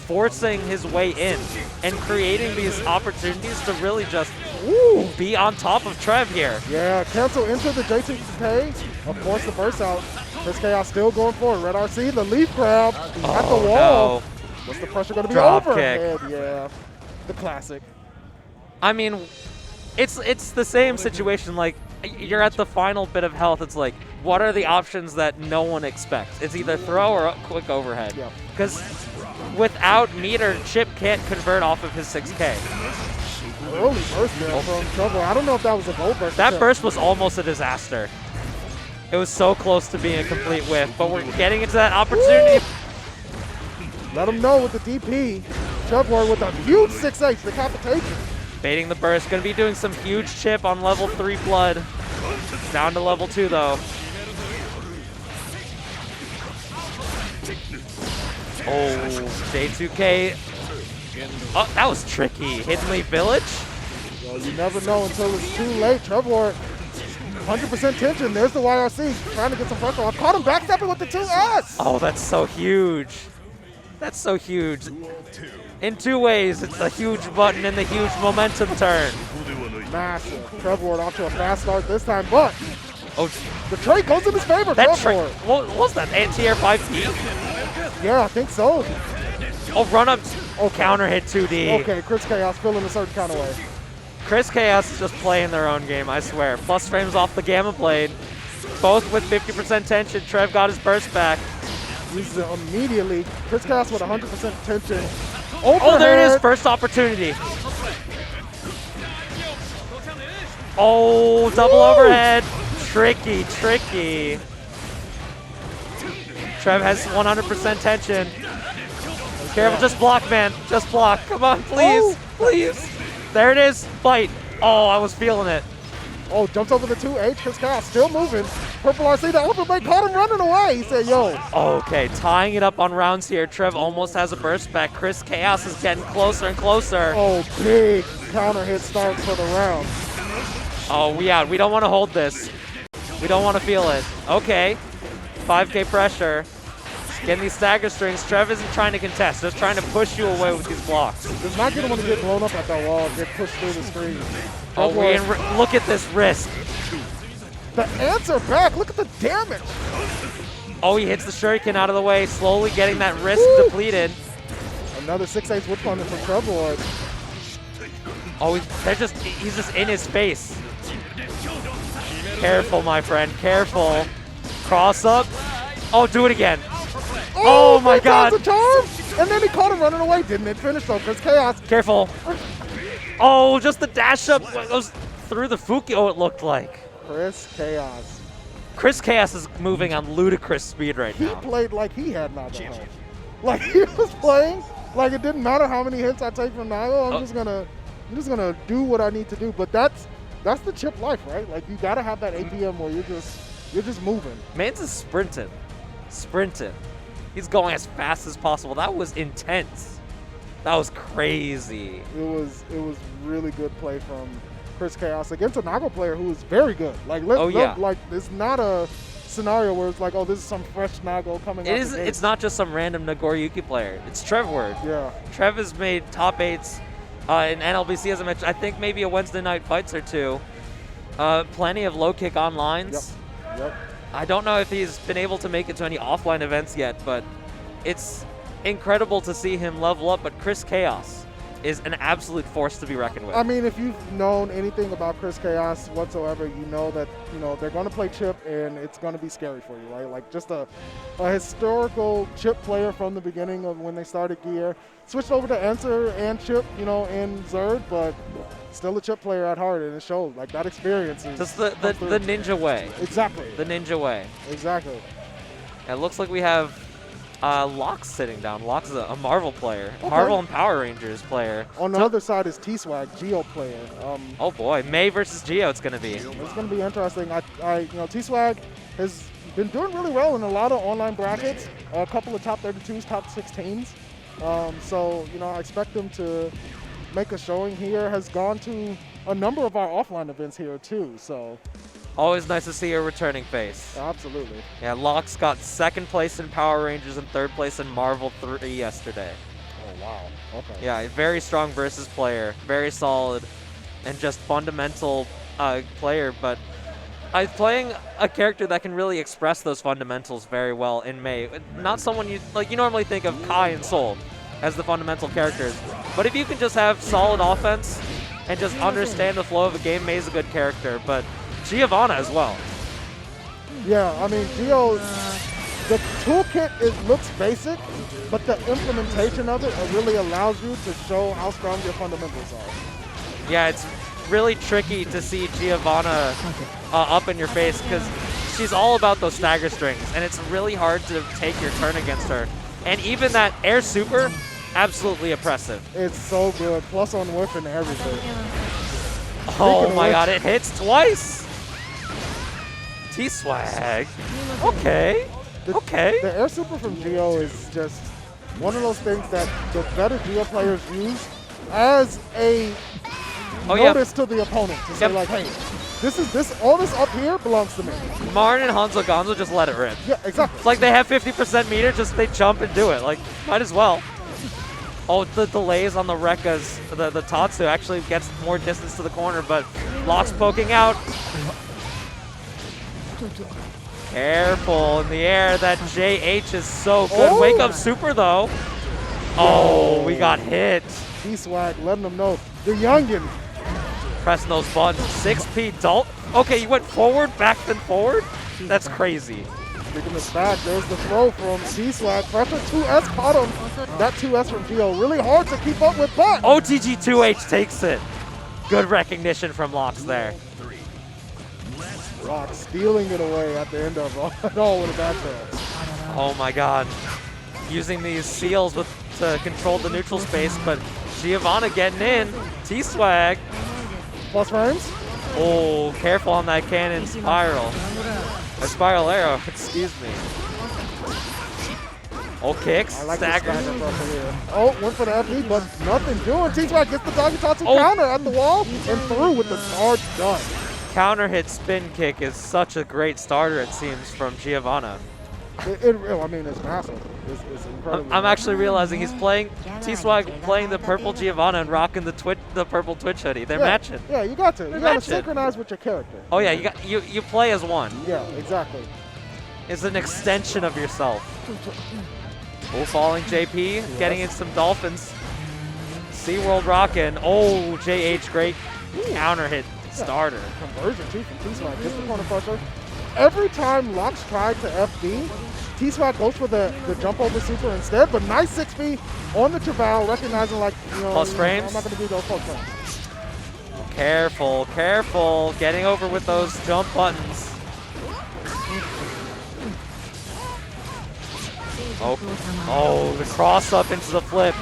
forcing his way in and creating these opportunities to really just be on top of Trev here. Yeah, cancel into the JTK. Of course, the burst out. Chris Chaos still going forward. Red RC, the leaf grab at the wall. No. What's the pressure going to be? Drop Overhead. kick. Yeah, the classic. I mean, it's the same situation. Like, you're at the final bit of health. It's like, what are the options that no one expects? It's either throw or a quick overhead. Because without meter, Chip can't convert off of his 6K. Early burst there from Trevwerd. I don't know if that was a gold burst. That burst was almost a disaster. It was so close to being a complete whiff, but we're getting into that opportunity. Let him know with the DP. Trevwerd with a huge 6H decapitation. Baiting the burst, gonna be doing some huge chip on level 3 blood. Down to level 2 though. Oh, J2K. Oh, that was tricky. Hidden Leaf Village? Well, you never know until it's too late. Trevwerd, 100% tension. There's the YRC trying to get some pressure on. Caught him backstepping with the 2S. Oh, that's so huge. That's so huge. In two ways, it's a huge button and the huge momentum turn. Massive. Trevwerd off to a fast start this time, but the trade goes in his favor. That Trevwerd. What was that? Anti-air 5P? Yeah, I think so. Oh, run up. Oh, counter hit 2D. Okay, Chris Chaos feeling a certain kind of way. Chris Chaos is just playing their own game, I swear. Plus frames off the Gamma Blade. Both with 50% tension. Trev got his burst back. Uses it immediately. Chris Chaos with 100% tension. Overhead. Oh, there it is. First opportunity. Oh, double overhead. Tricky, tricky. Trev has 100% tension. Careful, just block, man. Just block. Come on, please. Please. There it is. Fight. Oh, I was feeling it. Oh, jumps over the 2H. Chris Chaos still moving. Purple RC, the ultimate caught him running away. He said, yo. Okay, tying it up on rounds here. Trev almost has a burst back. Chris Chaos is getting closer and closer. Oh, big counter hit start for the round. Oh, we don't want to hold this. We don't want to feel it. Okay, 5K pressure. Getting these stagger strings. Trev isn't trying to contest, just trying to push you away with these blocks. Does not get him to get blown up at that wall, get pushed through the screen. Oh, look at this risk. The answer back, look at the damage. Oh, he hits the shuriken out of the way, slowly getting that risk depleted. Another 6-8 wood punish from Trevwerd. Oh, he's just in his face. Careful, my friend, careful. Cross up. Oh, do it again. Oh my God. The charm. And then he caught him running away. Didn't it finish though, Chris Chaos. Careful. Oh, just the dash up goes through the Fuki. Oh, it looked like. Chris Chaos. Chris Chaos is moving on ludicrous speed right now. He played like he had Nago health. Like he was playing like it didn't matter how many hits I take from Nago. I'm just gonna do what I need to do. But that's the chip life, right? Like you gotta have that APM where you're just moving. Man's is sprinting. He's going as fast as possible. That was intense. That was crazy. It was really good play from Chris Chaos against a Nago player who is very good. Like like it's not a scenario where it's like, oh, this is some fresh Nago coming out. It's not just some random Nagoriyuki player. It's Trevwerd. Yeah. Trev has made top 8s in NLBC, as I mentioned. I think maybe a Wednesday night fights or two. Plenty of low kick onlines. Yep. I don't know if he's been able to make it to any offline events yet, but it's incredible to see him level up. But Chris Chaos is an absolute force to be reckoned with. I mean, if you've known anything about Chris Chaos whatsoever, you know that they're going to play chip and it's going to be scary for you, right? Like just a historical chip player from the beginning of when they started Gear. Switched over to Answer and chip, in Zerd, but still a chip player at heart, and it showed. Like that experience is just the ninja way. Exactly. The ninja way. Exactly. It looks like we have Loxe sitting down. Loxe is a Marvel player. Okay. Marvel and Power Rangers player. On the other side is Tswagg, Geo player. Oh boy, May versus Geo it's going to be. It's going to be interesting. Tswagg has been doing really well in a lot of online brackets. A couple of top 32s, top 16s. So, I expect him to make a showing here. Has gone to a number of our offline events here too. So always nice to see a returning face. Absolutely. Yeah, Loxe got 2nd place in Power Rangers and 3rd place in Marvel 3 yesterday. Oh wow. Okay. Yeah, very strong versus player, very solid, and just fundamental player. But playing a character that can really express those fundamentals very well in May. Not someone you normally think of Kai and Sol as the fundamental characters. But if you can just have solid offense and just understand the flow of a game, May's a good character. But Giovanna as well. Yeah, I mean, Geo, the toolkit, it looks basic, but the implementation of it really allows you to show how strong your fundamentals are. Yeah, it's really tricky to see Giovanna up in your face because she's all about those stagger strings, and it's really hard to take your turn against her. And even that air super, absolutely oppressive. It's so good, plus on whiff and everything. Oh my god, it hits twice! Tswagg. Okay. Okay. The air super from Geo is just one of those things that the better Geo players use as a notice to the opponent to say like, hey, all this up here belongs to me. Marn and Hanzo Gonzo just let it rip. Yeah, exactly. It's like they have 50% meter, just they jump and do it. Like, might as well. Oh, the delays on the Rekkas, the Tatsu actually gets more distance to the corner, but Loxe poking out. Careful in the air. That JH is so good. Oh. Wake up super though. Oh, we got hit. Tswagg letting them know. The youngin. Pressing those buttons. 6P Dalt. Okay, you went forward, back, then forward? That's crazy. Speaking of back, there's the throw from Tswagg. Pressure 2S caught him. That 2S from Geo really hard to keep up with, but OTG2H takes it. Good recognition from Loxe there. Rock stealing it away at the end of it all with a back throw. Oh my god. Using these seals to control the neutral space, but Giovanna getting in. Tswagg. Plus frames. Oh, careful on that cannon spiral. A spiral arrow, excuse me. Oh, kicks, I like stagger. Oh, went for the FE, but nothing doing. Tswagg gets the doggy tatsu counter at the wall and through with the charge done. Counter hit spin kick is such a great starter, it seems, from Giovanna. I mean, it's massive. It's incredible. I'm actually realizing he's playing, Tswagg playing the purple Giovanna and rocking the purple Twitch hoodie. They're matching. Yeah, you got to. You got to synchronize with your character. Oh yeah, you play as one. Yeah, exactly. It's an extension of yourself. Oh, falling JP, getting in some dolphins. SeaWorld rocking. Oh, JH, great counter hit starter. Conversion too from Tswagg. Gets the corner pressure. Every time Loxe tried to FD, Tswagg goes for the jump over super instead, but nice 6B on the Trevwerd, recognizing like, plus frames. I'm not going to do those plus frames. Careful, careful. Getting over with those jump buttons. Oh, the cross up into the flip.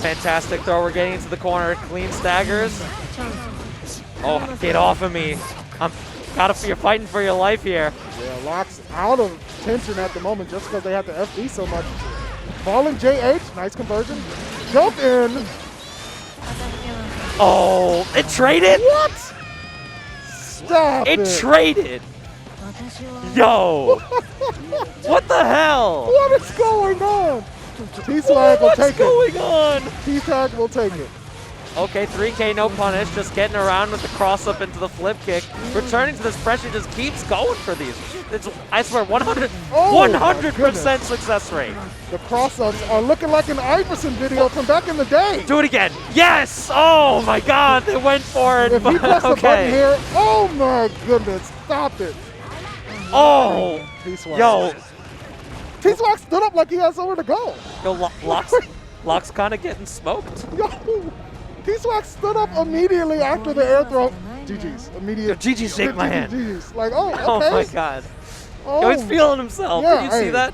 Fantastic throw. We're getting into the corner. Clean staggers. Oh, get off of me. You're fighting for your life here. Yeah, Loxe out of tension at the moment just because they have to FD so much. Falling JH, nice conversion. Jump in. Oh, it traded? What? Stop it. It traded. Yo. What the hell? What is going on? Tswagg will take it. What's going on? Tswagg will take it. Okay, 3K no punish, just getting around with the cross up into the flip kick. Returning to this pressure, just keeps going for these. It's, I swear, 100% success rate. The cross-ups are looking like an Iverson video from back in the day. Do it again. Yes! Oh my god, they went for it. If he pressed the button here, oh my goodness, stop it. Oh, Tswagg. yo. Tswagg stood up like he had somewhere to go. Yo, Loxe kind of getting smoked. Yo, Tswagg stood up immediately after the air throw. GG's, immediate. Yo, GG, shake my hand. GG's. Like, oh, okay. Oh my god. Oh. Yo, he's feeling himself. Yeah, Did you see that?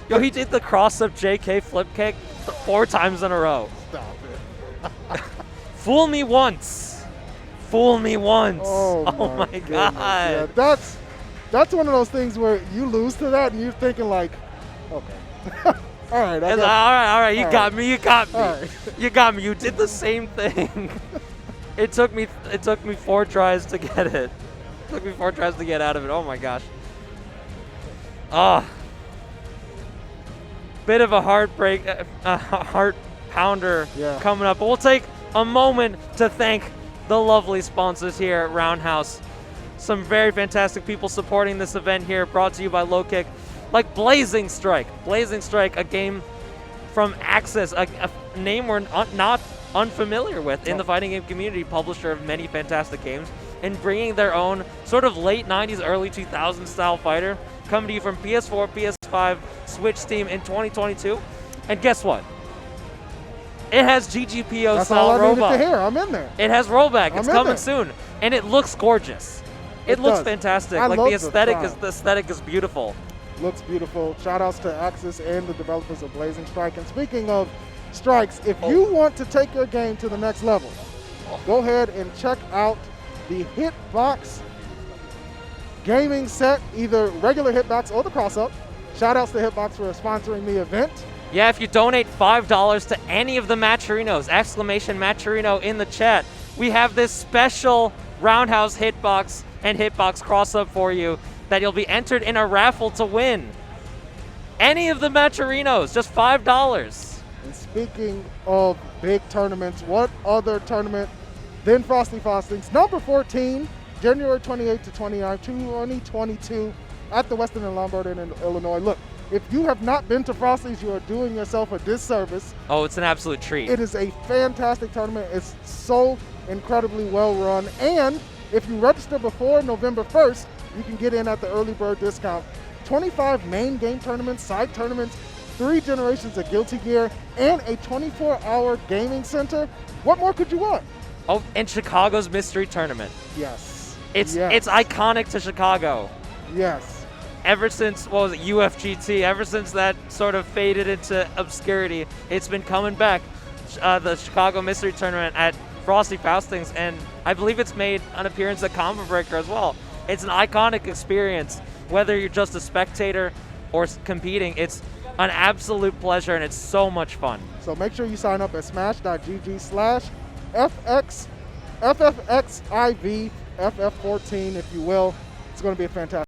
Yo, he did the cross-up JK flip kick 4 times in a row. Stop it. Fool me once. Fool me once. Oh my goodness. God. Yeah, that's one of those things where you lose to that and you're thinking like, okay. All right. All right. You got me. All right. You got me. You did the same thing. It took me 4 tries to get it. It took me 4 tries to get out of it. Oh my gosh. Bit of a heartbreak, heart pounder coming up. But we'll take a moment to thank the lovely sponsors here at Roundhouse. Some very fantastic people supporting this event here, brought to you by Low Kick, like Blazing Strike. Blazing Strike, a game from Axis, a name we're not unfamiliar with in the fighting game community, publisher of many fantastic games, and bringing their own sort of late 90s, early 2000s style fighter, coming to you from PS4, PS5, Switch, Steam in 2022. And guess what? It has GGPO That's style all I robot. needed to hear. I'm in there. It has rollback. It's I'm in coming there. soon, and it looks gorgeous. It looks does. fantastic. I Like love the aesthetic style. the aesthetic is beautiful. Looks beautiful. Shout outs to Axis and the developers of Blazing Strike. And speaking of strikes, if you want to take your game to the next level, go ahead and check out the Hitbox gaming set, either regular Hitbox or the cross-up. Shout outs to Hitbox for sponsoring the event. Yeah, if you donate $5 to any of the Matcherinos, exclamation Matcherino in the chat, we have this special Roundhouse Hitbox and Hitbox cross-up for you that you'll be entered in a raffle to win. Any of the Matcherinos, just $5. And speaking of big tournaments, what other tournament than Frosty Frostings? Number 14, January 28th to 29th, 2022 at the Western and Lombard in Illinois. Look, if you have not been to Frosty's, you are doing yourself a disservice. Oh, it's an absolute treat. It is a fantastic tournament. It's so incredibly well run. And if you register before November 1st, you can get in at the early bird discount. 25 main game tournaments, side tournaments, 3 generations of Guilty Gear, and a 24-hour gaming center. What more could you want? Oh, and Chicago's Mystery Tournament. Yes. It's Yes. iconic to Chicago. Yes. Ever since, what was it, UFGT, ever since that sort of faded into obscurity, it's been coming back. The Chicago Mystery Tournament at Frosty Faustings, and I believe it's made an appearance at Combo Breaker as well. It's an iconic experience. Whether you're just a spectator or competing, it's an absolute pleasure, and it's so much fun. So make sure you sign up at smash.gg/FFXIV FF14, if you will. It's going to be a fantastic